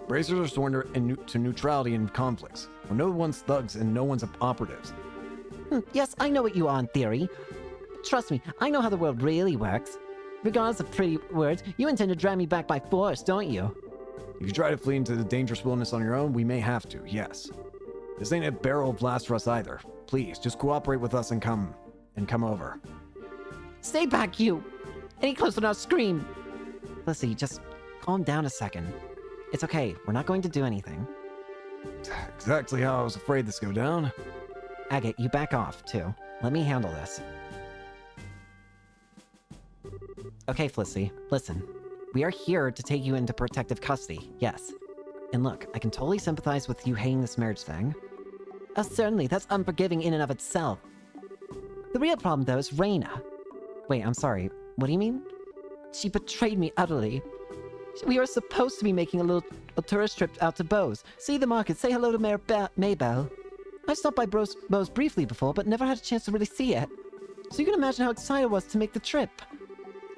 Racers are sworn to neutrality in conflicts, where no one's thugs and no one's operatives. Yes, I know what you are in theory. Trust me, I know how the world really works. Regardless of pretty words, you intend to drag me back by force, don't you? If you try to flee into the dangerous wilderness on your own, we may have to, yes. This ain't a barrel of blast for us either. Please, just cooperate with us and come over. Stay back, you! Any closer and I'll scream! Lissy, just calm down a second. It's okay, we're not going to do anything. Exactly how I was afraid this would go down. Agate, you back off, too. Let me handle this. Okay, Felicity, listen. We are here to take you into protective custody, yes. And look, I can totally sympathize with you hating this marriage thing. Oh, certainly, that's unforgiving in and of itself. The real problem, though, is Raina. Wait, I'm sorry. What do you mean? She betrayed me utterly. We were supposed to be making a tourist trip out to Bose, see the market, say hello to Mayor Maybell. I've stopped by Bose briefly before, but never had a chance to really see it. So you can imagine how excited I was to make the trip.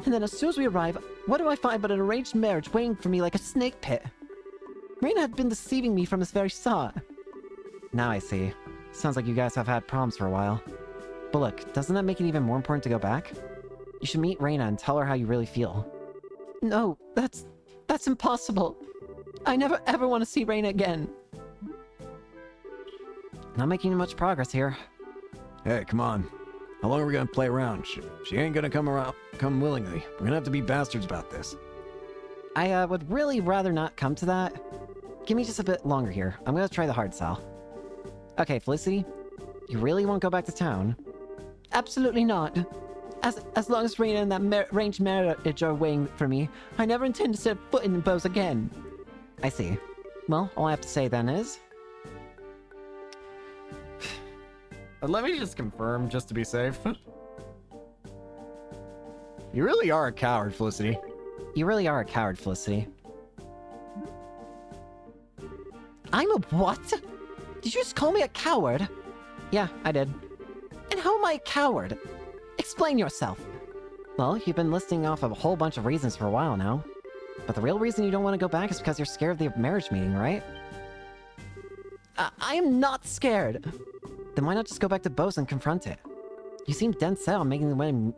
And then as soon as we arrive, what do I find but an arranged marriage waiting for me like a snake pit? Raina had been deceiving me from its very start. Now I see. Sounds like you guys have had problems for a while. But look, doesn't that make it even more important to go back? You should meet Raina and tell her how you really feel. No, that's impossible. I never ever want to see Raina again. Not making much progress here. Hey, come on. How long are we gonna play around? She ain't gonna come willingly. We're gonna have to be bastards about this. I would really rather not come to that. Give me just a bit longer here. I'm gonna try the hard sell. Okay, Felicity, you really won't go back to town? Absolutely not. As long as Raina and that arranged marriage are waiting for me, I never intend to set foot in Bose again. I see. Well, all I have to say then is... Let me just confirm, just to be safe. You really are a coward, Felicity. You really are a coward, Felicity. I'm a what? Did you just call me a coward? Yeah, I did. And how am I a coward? Explain yourself. Well, you've been listing off a whole bunch of reasons for a while now. But the real reason you don't want to go back is because you're scared of the marriage meeting, right? I am not scared. Then why not just go back to Bose and confront it? You seem dead set on making the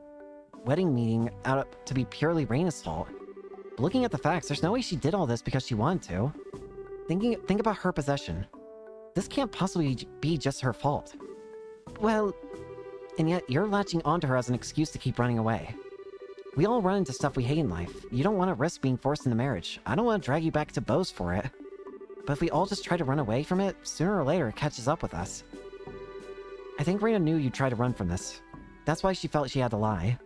wedding meeting out to be purely Raina's fault. But looking at the facts, there's no way she did all this because she wanted to. Think about her possession. This can't possibly be just her fault. Well... And yet, you're latching onto her as an excuse to keep running away. We all run into stuff we hate in life. You don't want to risk being forced into marriage. I don't want to drag you back to Bose for it. But if we all just try to run away from it, sooner or later it catches up with us. I think Raina knew you'd try to run from this. That's why she felt she had to lie.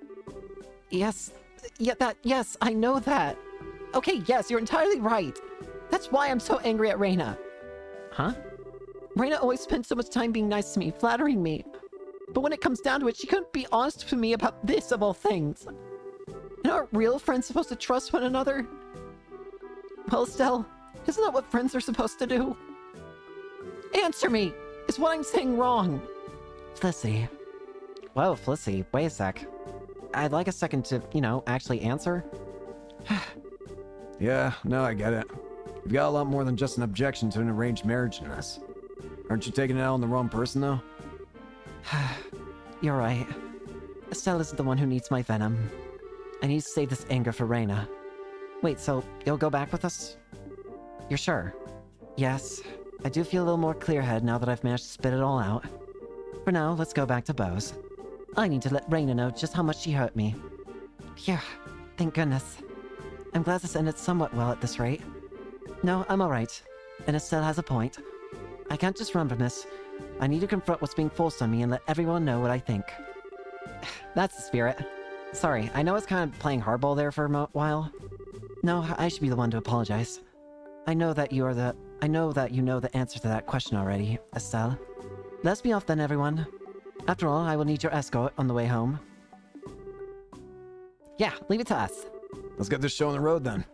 Yes, yes, I know that. Okay, yes, you're entirely right. That's why I'm so angry at Raina. Huh? Raina always spends so much time being nice to me, flattering me. But when it comes down to it, she couldn't be honest with me about this of all things. And aren't real friends supposed to trust one another? Well, Estelle, isn't that what friends are supposed to do? Answer me! Is what I'm saying wrong? Felicity. Whoa, Felicity, wait a sec. I'd like a second to, actually answer. Yeah, no, I get it. You've got a lot more than just an objection to an arranged marriage in this. Aren't you taking it out on the wrong person, though? You're right. Estelle isn't the one who needs my venom. I need to save this anger for Raina. Wait, so you'll go back with us? You're sure? Yes. I do feel a little more clear-headed now that I've managed to spit it all out. For now, let's go back to Bose. I need to let Raina know just how much she hurt me. Phew. Thank goodness. I'm glad this ended somewhat well at this rate. No, I'm alright. And Estelle has a point. I can't just run from this. I need to confront what's being forced on me and let everyone know what I think. That's the spirit. Sorry, I know it's kind of playing hardball there for a while. No, I should be the one to apologize. I know that you know the answer to that question already, Estelle. Let's be off then, everyone. After all, I will need your escort on the way home. Yeah, leave it to us. Let's get this show on the road then.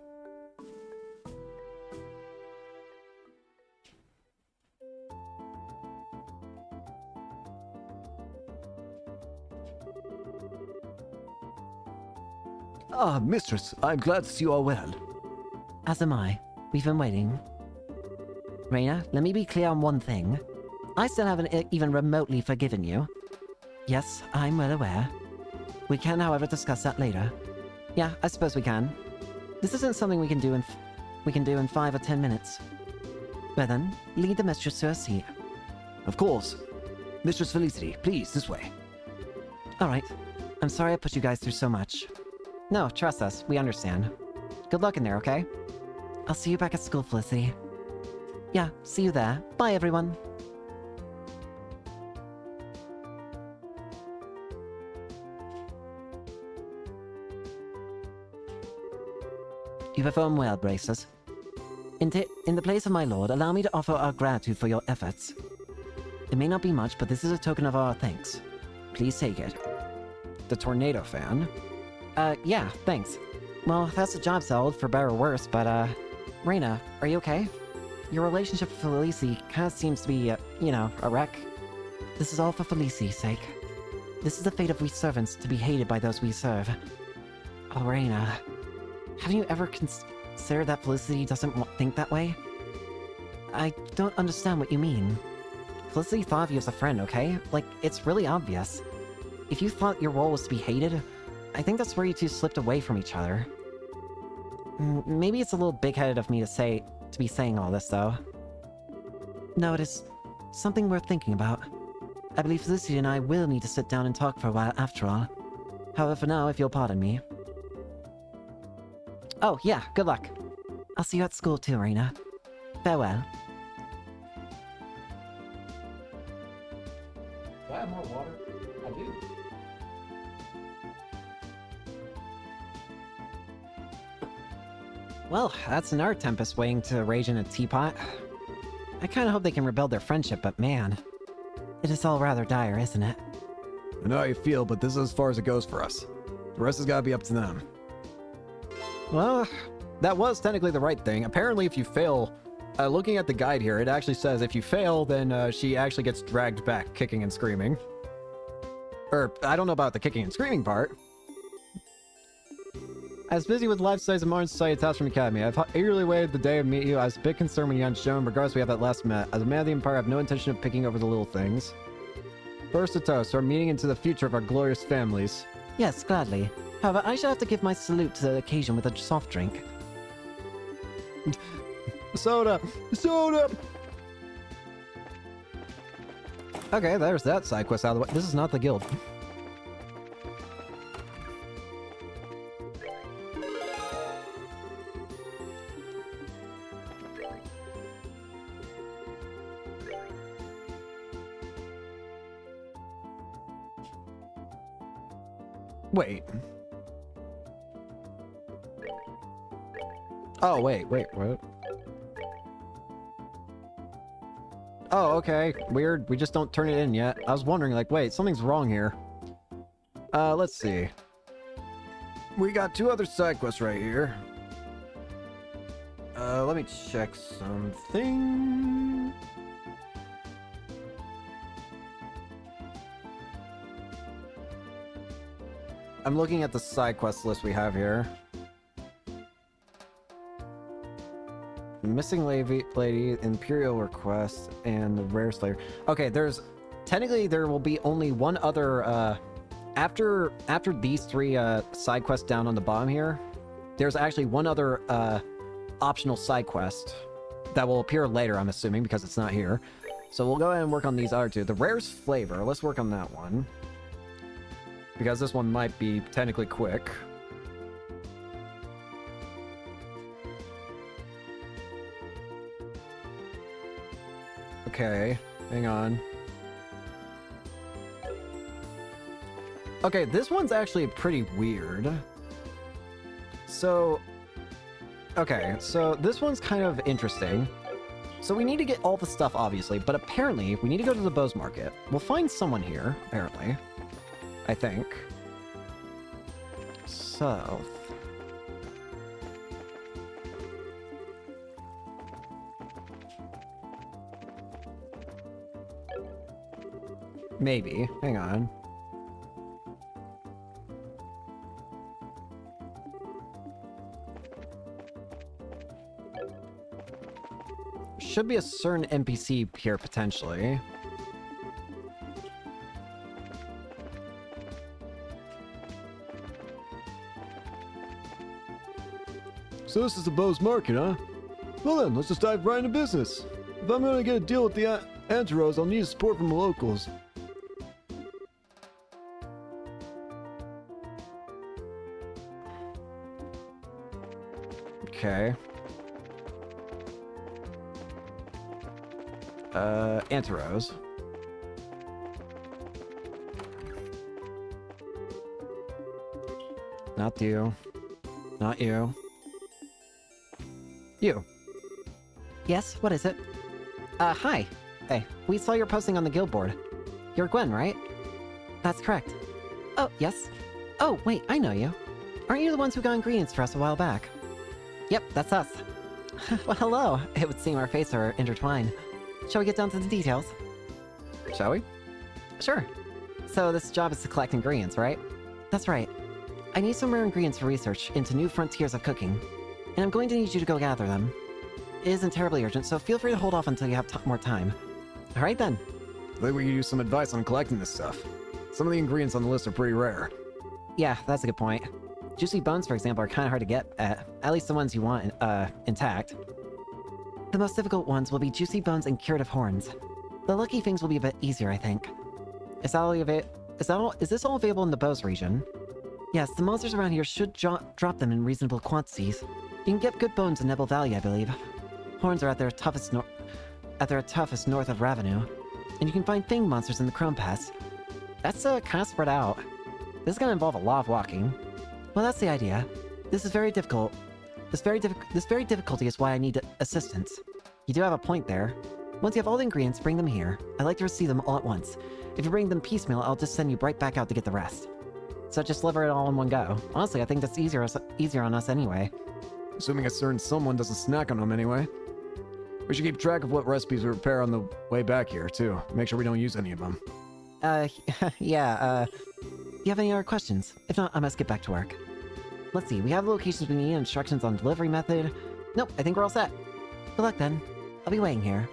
Ah, mistress, I'm glad to see you all well. As am I. We've been waiting. Reina, let me be clear on one thing. I still haven't even remotely forgiven you. Yes, I'm well aware. We can, however, discuss that later. Yeah, I suppose we can. This isn't something we can do in 5 or 10 minutes. Well then, lead the mistress to her seat. Of course. Mistress Felicity, please, this way. Alright. I'm sorry I put you guys through so much. No, trust us. We understand. Good luck in there, okay? I'll see you back at school, Felicity. Yeah, see you there. Bye, everyone. You perform well, Braces. In the place of my lord, allow me to offer our gratitude for your efforts. It may not be much, but this is a token of our thanks. Please take it. The tornado fan. Yeah, thanks. Well, that's the job settled, for better or worse, but, Reina, are you okay? Your relationship with Felicity kinda seems to be, you know, a wreck. This is all for Felicity's sake. This is the fate of we servants, to be hated by those we serve. Oh, Reina. Haven't you ever considered that Felicity doesn't think that way? I don't understand what you mean. Felicity thought of you as a friend, okay? Like, it's really obvious. If you thought your role was to be hated, I think that's where you two slipped away from each other. Maybe it's a little big-headed of me to be saying all this, though. No, it is something worth thinking about. I believe Felicity and I will need to sit down and talk for a while after all. However, for now, if you'll pardon me. Oh, yeah, good luck. I'll see you at school too, Reina. Farewell. Do I have more water? I do. Well, that's another tempest waiting to rage in a teapot. I kinda hope they can rebuild their friendship, but man. It is all rather dire, isn't it? I know how you feel, but this is as far as it goes for us. The rest has got to be up to them. Well, that was technically the right thing. Apparently, if you fail, looking at the guide here, it actually says if you fail, then she actually gets dragged back, kicking and screaming. Or, I don't know about the kicking and screaming part. I was busy with life-size and modern society attached from Academy. I've eagerly waited the day to meet you. I was a bit concerned when you hadn't shown, regardless we have at last met. As a man of the Empire, I have no intention of picking over the little things. First a toast, our meeting into the future of our glorious families. Yes, gladly. However, I shall have to give my salute to the occasion with a soft drink. Soda! Soda! Okay, there's that side quest out of the way. This is not the guild. Wait. Oh, wait, what? Oh, okay. Weird. We just don't turn it in yet. I was wondering, like, wait, something's wrong here. Let's see. We got 2 other side quests right here. Let me check something. I'm looking at the side quest list we have here. Missing lady, Imperial request, and the rare slayer. Okay, technically there will be only one other after these 3 side quests down on the bottom here. There's actually one other optional side quest that will appear later, I'm assuming, because it's not here. So we'll go ahead and work on these other 2. The rarest flavor. Let's work on that one, because this one might be technically quick. Okay, hang on. Okay, this one's actually pretty weird. So, okay, so this one's kind of interesting. So we need to get all the stuff, obviously, but apparently we need to go to the Bose Market. We'll find someone here, apparently. I think. South. Maybe. Hang on. Should be a certain NPC here, potentially. So this is the Bose Market, huh? Well then, let's just dive right into business. If I'm gonna get a deal with the Anteros, I'll need support from the locals. Okay. Anteros. Not you. Not you. You. Yes, what is it? Hi. Hey, we saw your posting on the guild board. You're Gwen, right? That's correct. Oh, yes. Oh, wait, I know you. Aren't you the ones who got ingredients for us a while back? Yep, that's us. Well, hello. It would seem our fates are intertwined. Shall we get down to the details? Shall we? Sure. So this job is to collect ingredients, right? That's right. I need some rare ingredients for research into new frontiers of cooking, and I'm going to need you to go gather them. It isn't terribly urgent, so feel free to hold off until you have more time. Alright then. I think we could use some advice on collecting this stuff. Some of the ingredients on the list are pretty rare. Yeah, that's a good point. Juicy bones, for example, are kind of hard to get at least the ones you want intact. The most difficult ones will be juicy bones and curative horns. The lucky things will be a bit easier, I think. Is this all available in the Bose region? Yes, the monsters around here should drop them in reasonable quantities. You can get good bones in Nebel Valley, I believe. Horns are at their toughest north of Ravenou, and you can find thing monsters in the Chrome Pass. That's kind of spread out. This is gonna involve a lot of walking. Well, that's the idea. This is very difficult. This very difficulty is why I need assistance. You do have a point there. Once you have all the ingredients, bring them here. I'd like to receive them all at once. If you bring them piecemeal, I'll just send you right back out to get the rest. So just deliver it all in one go. Honestly, I think that's easier on us anyway. Assuming a certain someone doesn't snack on them anyway. We should keep track of what recipes we prepare on the way back here, too. Make sure we don't use any of them. Yeah, do you have any other questions? If not, I must get back to work. Let's see, we have the locations we need and instructions on delivery method. Nope, I think we're all set. Good luck then. I'll be waiting here.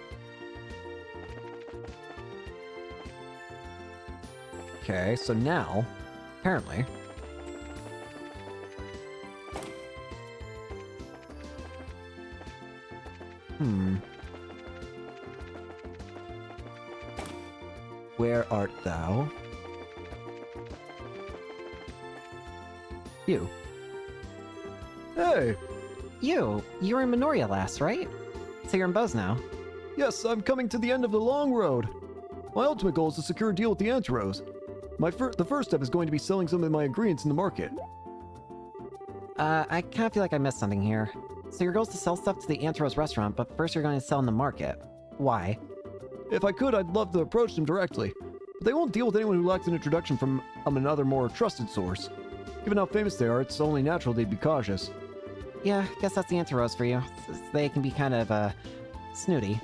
Okay, so now, apparently... Where art thou? You. Hey! You were in Minoria last, right? So you're in Bose now. Yes, I'm coming to the end of the long road. My ultimate goal is to secure a deal with the Anteros. The first step is going to be selling some of my ingredients in the market. I kind of feel like I missed something here. So your goal is to sell stuff to the Anteros restaurant, but first you're going to sell in the market. Why? If I could, I'd love to approach them directly. But they won't deal with anyone who lacks an introduction from another more trusted source. Given how famous they are, it's only natural they'd be cautious. Yeah, guess that's the Anteros for you. They can be kind of, snooty.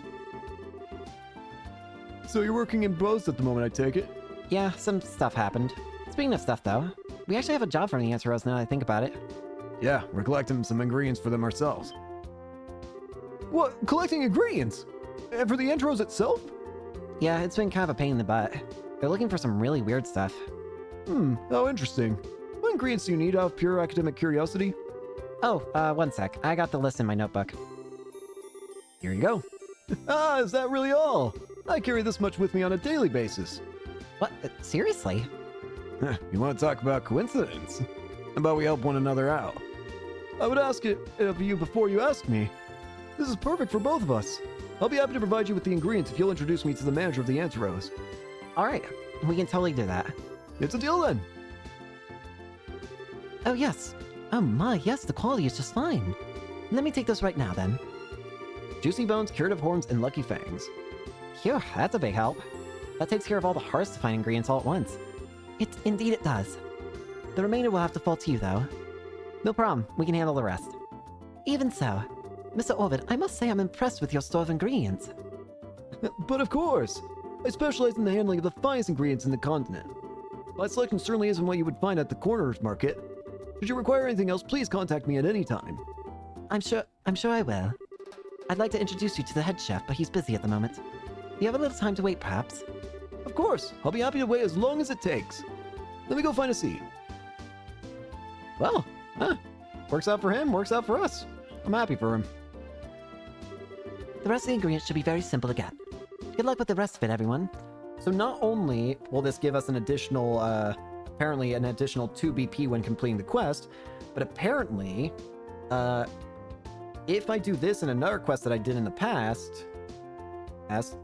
So you're working in Bose at the moment, I take it? Yeah, some stuff happened. Speaking of stuff, though, we actually have a job for the Anteros now that I think about it. Yeah, we're collecting some ingredients for them ourselves. What? Collecting ingredients? And for the Anteros itself? Yeah, it's been kind of a pain in the butt. They're looking for some really weird stuff. How interesting. What ingredients do you need out of pure academic curiosity? Oh, one sec. I got the list in my notebook. Here you go. Ah, is that really all? I carry this much with me on a daily basis. What? Seriously? You want to talk about coincidence? How about we help one another out? I would ask it of you before you ask me. This is perfect for both of us. I'll be happy to provide you with the ingredients if you'll introduce me to the manager of the Anti-Rose. Alright, we can totally do that. It's a deal then. Oh, yes. Oh my, yes, the quality is just fine. Let me take those right now, then. Juicy bones, curative horns, and lucky fangs. Phew, that's a big help. That takes care of all the hardest to find ingredients all at once. Indeed it does. The remainder will have to fall to you, though. No problem, we can handle the rest. Even so, Mr. Ovid, I must say I'm impressed with your store of ingredients. But of course, I specialize in the handling of the finest ingredients in the continent. My selection certainly isn't what you would find at the corner's market. Should you require anything else, please contact me at any time. I'm sure I will. I'd like to introduce you to the head chef, but he's busy at the moment. Do you have a little time to wait, perhaps? Of course, I'll be happy to wait as long as it takes. Let me go find a seat. Well, works out for him, works out for us. I'm happy for him. The rest of the ingredients should be very simple to get. Good luck with the rest of it, everyone. So not only will this give us an additional, apparently an additional 2 BP when completing the quest, but apparently, if I do this in another quest that I did in the past,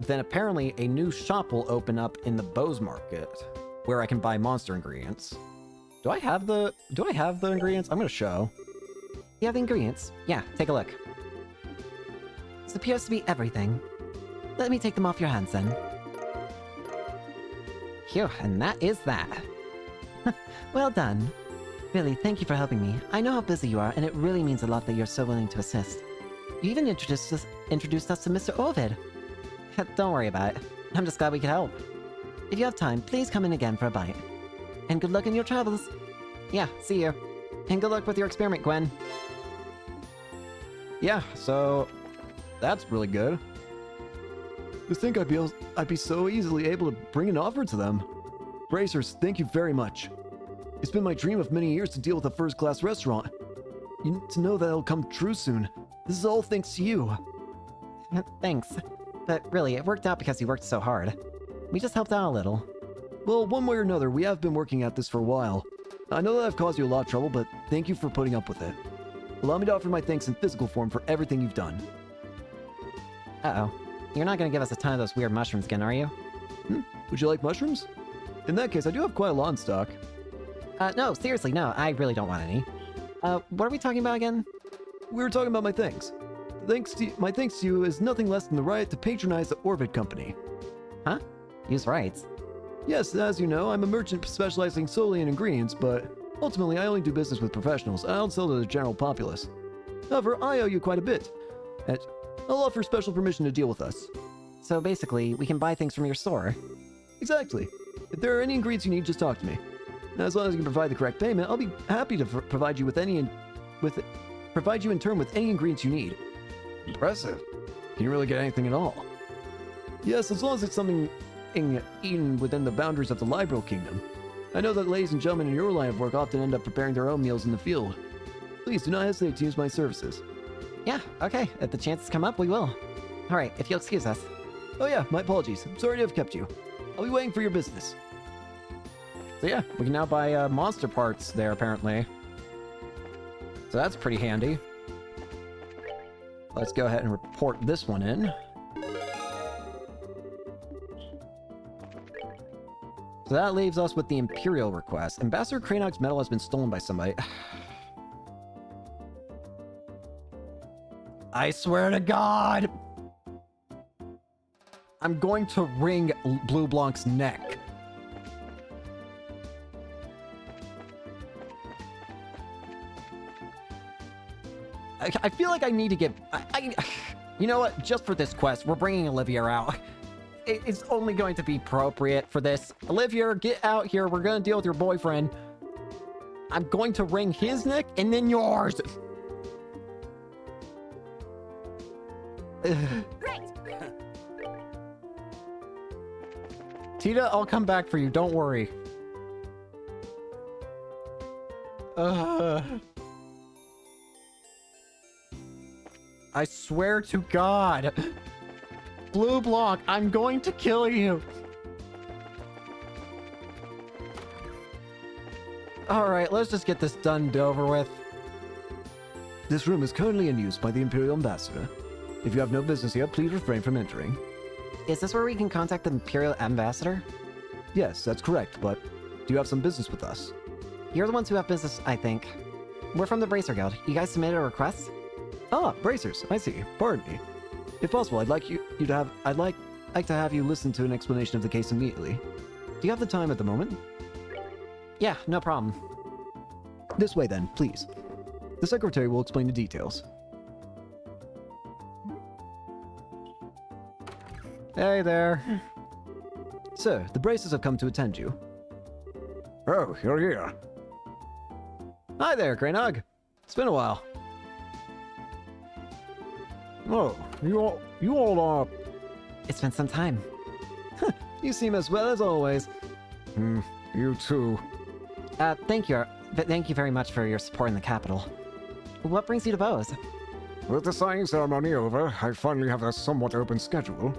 then apparently a new shop will open up in the Bose Market, where I can buy monster ingredients. Do I have the ingredients? I'm gonna show. You have the ingredients? Yeah, take a look. This appears to be everything. Let me take them off your hands, then. Phew, and that is that. Well done. Really, thank you for helping me. I know how busy you are, and it really means a lot that you're so willing to assist. You even introduced us to Mr. Ovid. Don't worry about it. I'm just glad we could help. If you have time, please come in again for a bite. And good luck in your travels. Yeah, see you. And good luck with your experiment, Gwen. Yeah, so that's really good. To think I'd be so easily able to bring an offer to them. Bracers, thank you very much. It's been my dream of many years to deal with a first-class restaurant. You need to know that it'll come true soon. This is all thanks to you. Thanks. But really, it worked out because you worked so hard. We just helped out a little. Well, one way or another, we have been working at this for a while. I know that I've caused you a lot of trouble, but thank you for putting up with it. Allow me to offer my thanks in physical form for everything you've done. Uh-oh. You're not gonna give us a ton of those weird mushrooms again, are you? Would you like mushrooms? In that case, I do have quite a lot in stock. No, seriously, no, I really don't want any. What are we talking about again? We were talking about my thanks. My thanks to you is nothing less than the right to patronize the Orvid Company. Huh? Use rights. Yes, as you know, I'm a merchant specializing solely in ingredients, but ultimately I only do business with professionals. I don't sell to the general populace. However, I owe you quite a bit. And I'll offer special permission to deal with us. So basically, we can buy things from your store. Exactly. If there are any ingredients you need, just talk to me. And as long as you can provide the correct payment, I'll be happy to provide you provide you in turn with any ingredients you need. Impressive. Can you really get anything at all? Yes, as long as it's something eaten within the boundaries of the Libro Kingdom. I know that ladies and gentlemen in your line of work often end up preparing their own meals in the field. Please do not hesitate to use my services. Yeah, okay. If the chances come up, we will. Alright, if you'll excuse us. Oh yeah, my apologies. I'm sorry to have kept you. I'll be waiting for your business. So yeah, we can now buy monster parts there, apparently. So that's pretty handy. Let's go ahead and report this one in. So that leaves us with the Imperial request. Ambassador Cranog's medal has been stolen by somebody. I swear to God! I'm going to wring Blue Blanc's neck. I feel like I need to get... you know what? Just for this quest, we're bringing Olivia out. It's only going to be appropriate for this. Olivia, get out here. We're going to deal with your boyfriend. I'm going to wring his neck and then yours. Great. Tita, I'll come back for you. Don't worry. I swear to God. Blue Blanc, I'm going to kill you. Alright, let's just get this done and over with. This room is currently in use by the Imperial Ambassador. If you have no business here, please refrain from entering. Is this where we can contact the Imperial Ambassador? Yes, that's correct, but do you have some business with us? You're the ones who have business, I think. We're from the Bracer Guild. You guys submitted a request? Ah, bracers, I see. Pardon me. If possible, I'd like to have you listen to an explanation of the case immediately. Do you have the time at the moment? Yeah, no problem. This way then, please. The secretary will explain the details. Hey there. Sir, the bracers have come to attend you. Oh, you're here. Hi there, Greynog. It's been a while. Oh, you all It's been some time. You seem as well as always. you too. Thank you very much for your support in the capital. What brings you to Bose? With the signing ceremony over, I finally have a somewhat open schedule.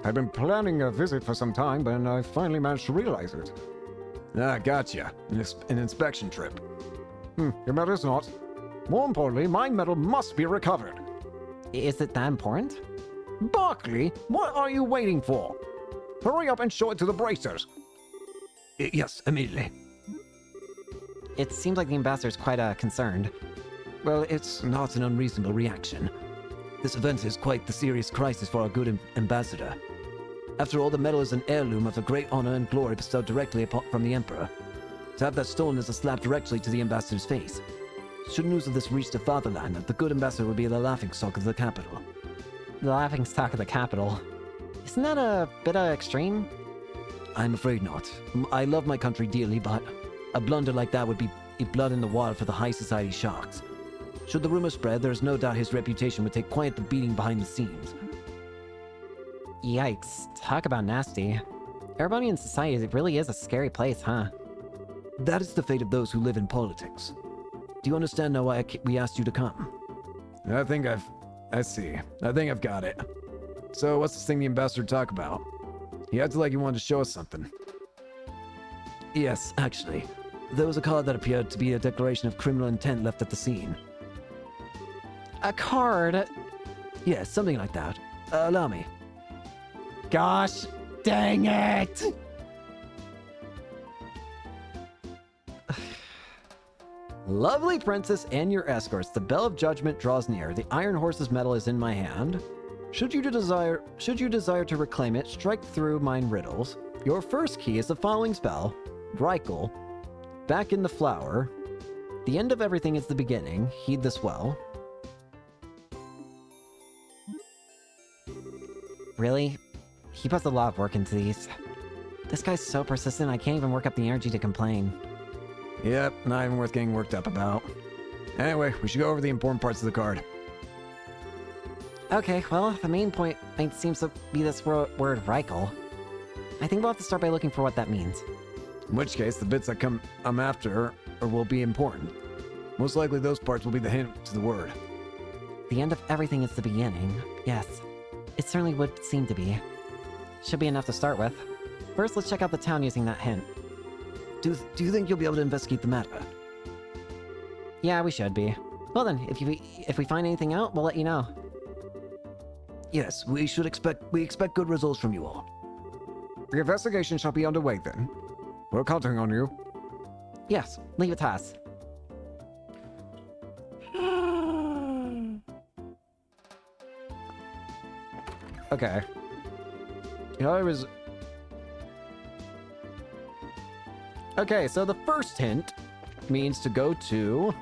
I've been planning a visit for some time, but I finally managed to realize it. Ah, gotcha. An inspection trip. Your medal's not. More importantly, my medal must be recovered. Is it that important? Barkley, what are you waiting for? Hurry up and show it to the bracers. Yes, immediately. It seems like the ambassador's quite concerned. Well, it's not an unreasonable reaction. This event is quite the serious crisis for our good ambassador. After all, the medal is an heirloom of a great honor and glory bestowed directly from the Emperor. To have that stolen is a slap directly to the ambassador's face. Should news of this reach the fatherland, the good ambassador would be the laughingstock of the capital. The laughingstock of the capital. Isn't that a bit extreme? I'm afraid not. I love my country dearly, but a blunder like that would be blood in the water for the high society sharks. Should the rumor spread, there is no doubt his reputation would take quite the beating behind the scenes. Yikes. Talk about nasty. Erebonian society really is a scary place, huh? That is the fate of those who live in politics. Do you understand now why we asked you to come? I think I've got it. So, what's this thing the ambassador talk about? He acted like he wanted to show us something. Yes, actually. There was a card that appeared to be a declaration of criminal intent left at the scene. A card? Yes, something like that. Allow me. Gosh dang it! Lovely princess and your escorts, the bell of judgment draws near. The iron horse's medal is in my hand. Should you desire to reclaim it, strike through mine riddles. Your first key is the following spell: Reichel. Back in the flower. The end of everything is the beginning. Heed this well. Really? He puts a lot of work into these. This guy's so persistent, I can't even work up the energy to complain. Yep, not even worth getting worked up about. Anyway, we should go over the important parts of the card. Okay, well, the main point seems to be this word Reichel. I think we'll have to start by looking for what that means. In which case, the bits that come after will be important. Most likely those parts will be the hint to the word. The end of everything is the beginning. Yes, it certainly would seem to be. Should be enough to start with. First, let's check out the town using that hint. Do you think you'll be able to investigate the matter? Yeah, we should be. Well then, if we find anything out, we'll let you know. Yes, we expect good results from you all. The investigation shall be underway then. We're counting on you. Yes, leave it to us. Okay. I was... Okay, so the first hint means to go to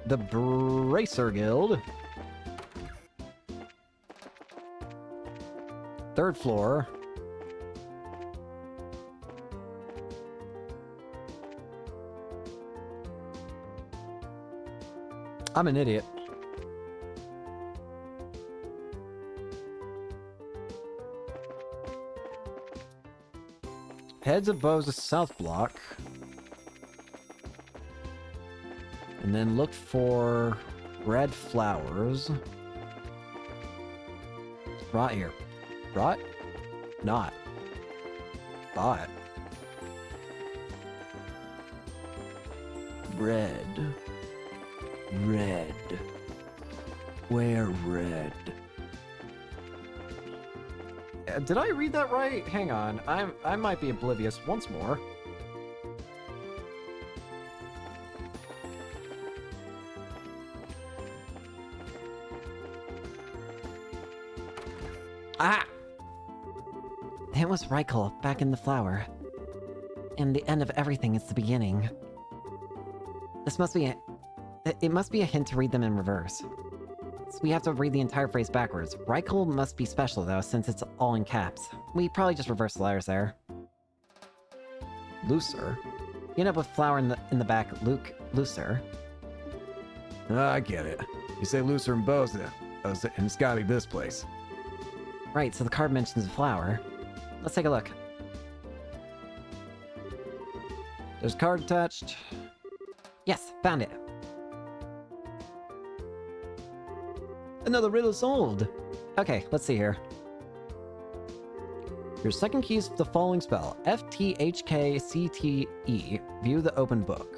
the Bracer Guild. 3rd floor. I'm an idiot. Heads of Bose South Block. And then look for red flowers. Right here. Right? Not. But. Red. Red. wear red. Did I read that right? Hang on. I might be oblivious once more. Ah! It was Reichel back in the flower. And the end of everything is the beginning. This must be it must be a hint to read them in reverse. So we have to read the entire phrase backwards. Reichel must be special though, since it's all in caps. We probably just reversed the letters there. Looser. You end up with flower in the back, Luke, looser. I get it. You say Looser and Boza, and it's gotta be this place. Right, so the card mentions a flower. Let's take a look. There's a card attached. Yes, found it. Another riddle solved. Okay, let's see here. Your second key is the following spell. FTHKCTE. View the open book.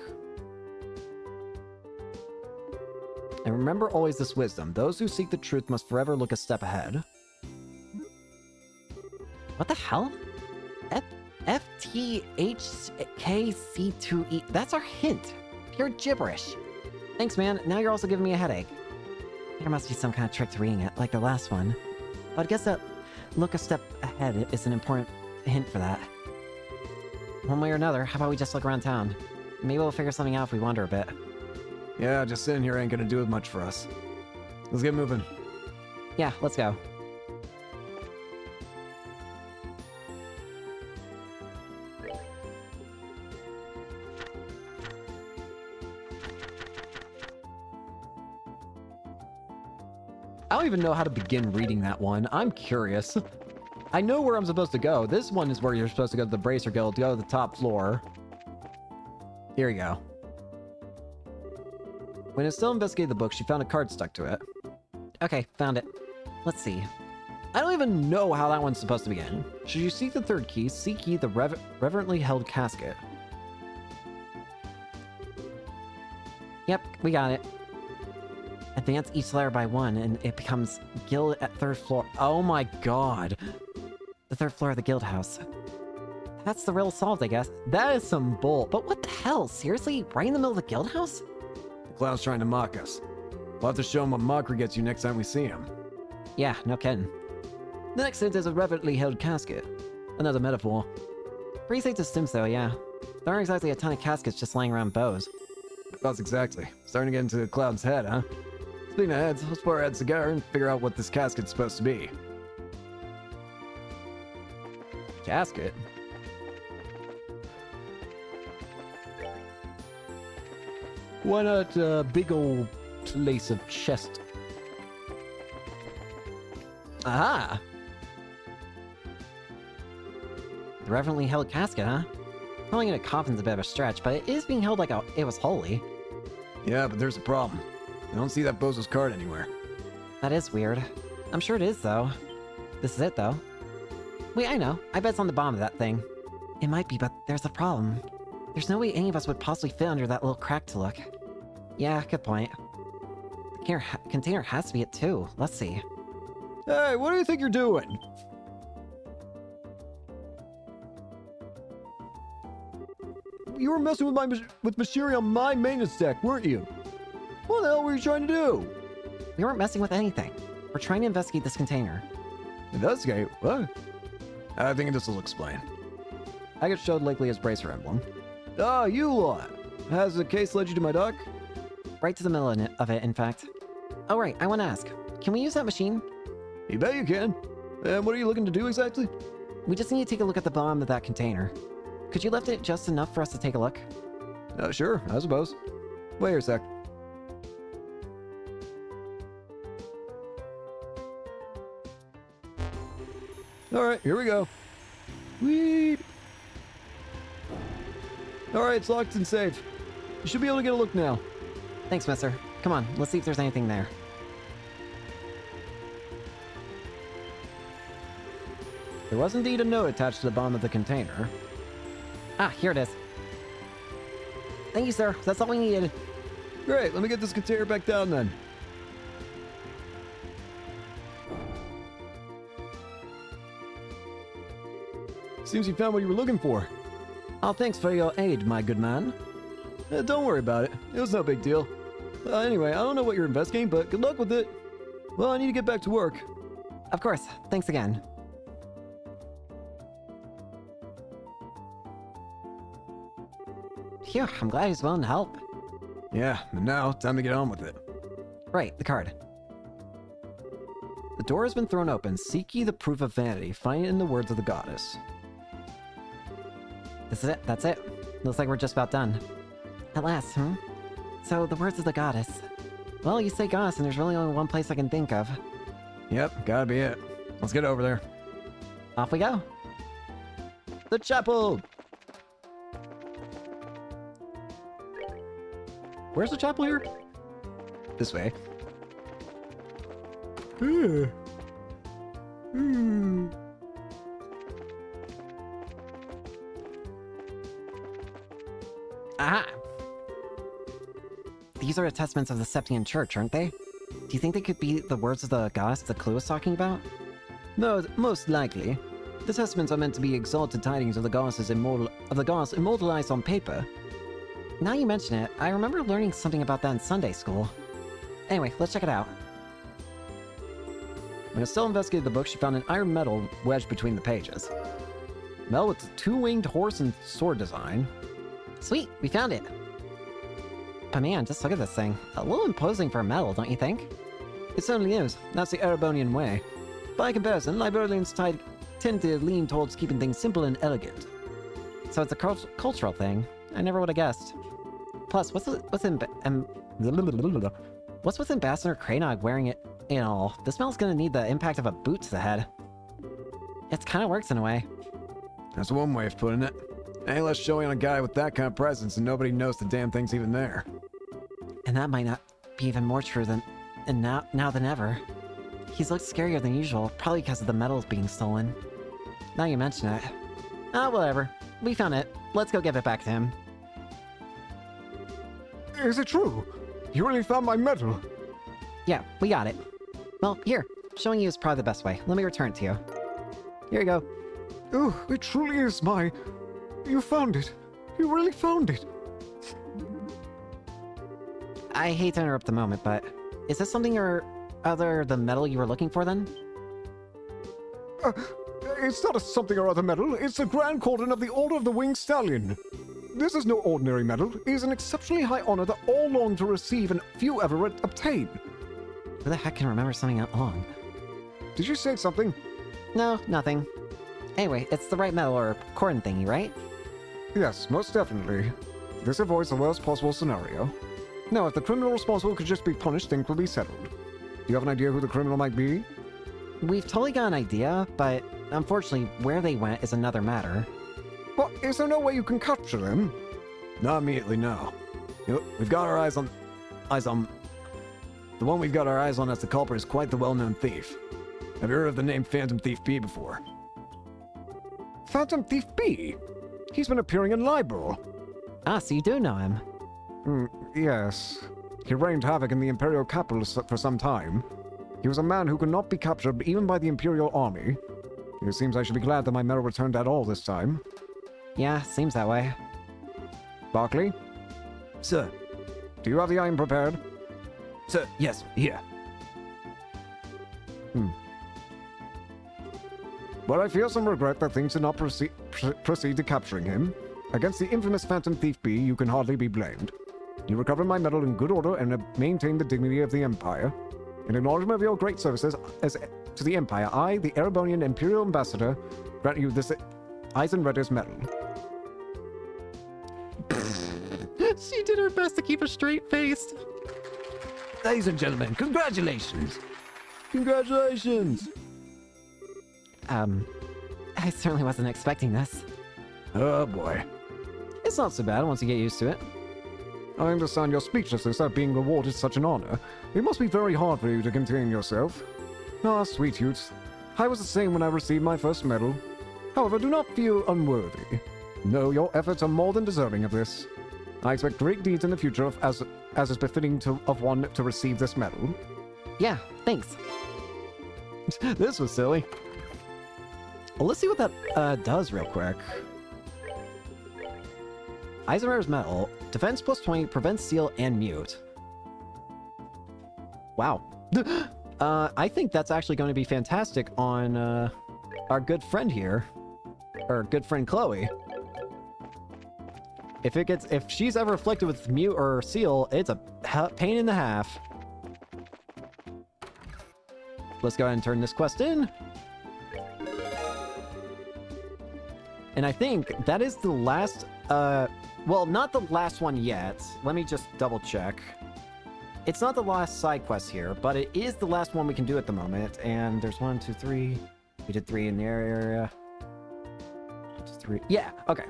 And remember always this wisdom. Those who seek the truth must forever look a step ahead. What the hell? FTHKC2E. That's our hint. Pure gibberish. Thanks, man. Now you're also giving me a headache. There must be some kind of trick to reading it, like the last one. But I guess that look a step ahead is an important hint for that. One way or another, how about we just look around town? Maybe we'll figure something out if we wander a bit. Yeah, just sitting here ain't gonna do much for us. Let's get moving. Yeah, let's go. I don't even know how to begin reading that one. I'm curious. I know where I'm supposed to go. This one is where you're supposed to go to the Bracer Guild, to go to the top floor. Here you go. When Estelle investigated the book, she found a card stuck to it. Okay, found it. Let's see. I don't even know how that one's supposed to begin. Should you seek the third key, seek ye the reverently held casket. Yep, we got it. Advance each layer by one, and it becomes guild at third floor. Oh my god. The third floor of the guild house. That's the riddle solved, I guess. That is some bull. But what the hell? Seriously? Right in the middle of the guild house? The clown's trying to mock us. We'll have to show him what mockery gets you next time we see him. Yeah, no kidding. The next hint is a reverently held casket. Another metaphor. Pretty safe to Sims though, yeah. There aren't exactly a ton of caskets just laying around bows. That's exactly. Starting to get into the clown's head, huh? Speaking of heads, let's pour out a cigar and figure out what this casket's supposed to be. Casket? Why not a big old place of chest? Aha! The reverently held casket, huh? Calling it a coffin's a bit of a stretch, but it is being held like it was holy. Yeah, but there's a problem. I don't see that Bozo's card anywhere. That is weird. I'm sure it is, though. This is it, though. Wait, I know. I bet it's on the bottom of that thing. It might be, but there's a problem. There's no way any of us would possibly fit under that little crack to look. Yeah, good point. The container has to be it, too. Let's see. Hey, what do you think you're doing? You were messing with machinery on my maintenance deck, weren't you? What the hell were you trying to do? We weren't messing with anything. We're trying to investigate this container. Investigate? What? I think this will explain. I get showed lately as Bracer emblem. Ah, you lot! Has the case led you to my dock? Right to the middle of it, in fact. Oh, right, I want to ask. Can we use that machine? You bet you can. And what are you looking to do exactly? We just need to take a look at the bottom of that container. Could you lift it just enough for us to take a look? Sure, I suppose. Wait here a sec. Alright, here we go. Whee! Alright, it's locked and safe. You should be able to get a look now. Thanks, mister. Come on, let's see if there's anything there. There was indeed a note attached to the bottom of the container. Ah, here it is. Thank you, sir. That's all we needed. Great, let me get this container back down then. Seems you found what you were looking for. Oh, thanks for your aid, my good man. Don't worry about it. It was no big deal. Anyway, I don't know what you're investigating, but good luck with it. Well, I need to get back to work. Of course. Thanks again. Phew, I'm glad he's willing to help. Yeah, and now, time to get on with it. Right, the card. The door has been thrown open. Seek ye the proof of vanity. Find it in the words of the goddess. This is it. That's it. Looks like we're just about done. At last, So, the words of the goddess. Well, you say goddess, and there's really only one place I can think of. Yep, gotta be it. Let's get over there. Off we go. The chapel! Where's the chapel here? This way. Aha! These are attestments of the Septian Church, aren't they? Do you think they could be the words of the goddess the clue was talking about? No, most likely. The testaments are meant to be exalted tidings of the goddess immortalized on paper. Now you mention it, I remember learning something about that in Sunday school. Anyway, let's check it out. When Estelle investigated the book, she found an iron medal wedged between the pages. Medal with a two-winged horse and sword design. Sweet, we found it. But man, just look at this thing. A little imposing for a medal, don't you think? It certainly is. That's the Erebonian way. By comparison, Librarians tend to lean towards keeping things simple and elegant. So it's a cultural thing. I never would have guessed. Plus, what's with Ambassador Cranog wearing it and all? This medal's gonna need the impact of a boot to the head. It kind of works in a way. That's one way of putting it. Any less showy on a guy with that kind of presence and nobody knows the damn thing's even there. And that might not be even more true now than ever. He's looked scarier than usual, probably because of the medals being stolen. Now you mention it. Ah, whatever. We found it. Let's go give it back to him. Is it true? You really found my medal? Yeah, we got it. Well, here. Showing you is probably the best way. Let me return it to you. Here you go. Oh, it truly is my... You found it. You really found it. I hate to interrupt the moment, but is this something or other the medal you were looking for then? It's not a something or other medal. It's the Grand Cordon of the Order of the Winged Stallion. This is no ordinary medal. It is an exceptionally high honor that all long to receive and few ever obtain. Who the heck can remember something that long? Did you say something? No, nothing. Anyway, it's the right medal or cordon thingy, right? Yes, most definitely. This avoids the worst possible scenario. Now, if the criminal responsible could just be punished, things will be settled. Do you have an idea who the criminal might be? We've totally got an idea, but unfortunately, where they went is another matter. What? Is there no way you can capture them? Not immediately, no. We've got our eyes on... The one we've got our eyes on as the culprit is quite the well-known thief. Have you heard of the name Phantom Thief B before? Phantom Thief B? He's been appearing in Libel. Ah, so you do know him. Yes. He reigned havoc in the Imperial capital for some time. He was a man who could not be captured even by the Imperial army. It seems I should be glad that my medal returned at all this time. Yeah, seems that way. Barclay? Sir. Do you have the iron prepared? Sir, yes, here. But I feel some regret that things did not proceed to capturing him. Against the infamous Phantom Thief B, you can hardly be blamed. You recovered my medal in good order and have maintained the dignity of the Empire. In acknowledgement of your great services to the Empire, I, the Erebonian Imperial Ambassador, grant you this Eisenretter's medal. She did her best to keep a straight face. Ladies and gentlemen, congratulations. Congratulations! I certainly wasn't expecting this. Oh boy. It's not so bad once you get used to it. I understand your speechlessness at being rewarded such an honor. It must be very hard for you to contain yourself. Ah, sweet youths. I was the same when I received my first medal. However, do not feel unworthy. No, your efforts are more than deserving of this. I expect great deeds in the future as is befitting of one to receive this medal. Yeah, thanks. This was silly. Well, let's see what that does real quick. Eisenhower's Metal. Defense plus 20, prevents seal, and mute. Wow. I think that's actually going to be fantastic on our good friend here. Or good friend Chloe. If she's ever afflicted with mute or seal, it's a pain in the half. Let's go ahead and turn this quest in. And I think that is the last, well, not the last one yet. Let me just double check. It's not the last side quest here, but it is the last one we can do at the moment. And there's 1, 2, 3. We did 3 in the area. 1, 2, 3. Yeah, okay.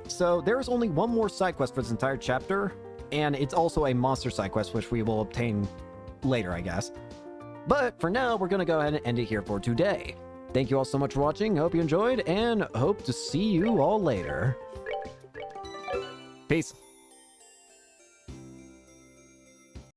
So there's only one more side quest for this entire chapter, and it's also a monster side quest, which we will obtain later, I guess. But for now, we're going to go ahead and end it here for today. Thank you all so much for watching. Hope you enjoyed, and hope to see you all later. Peace.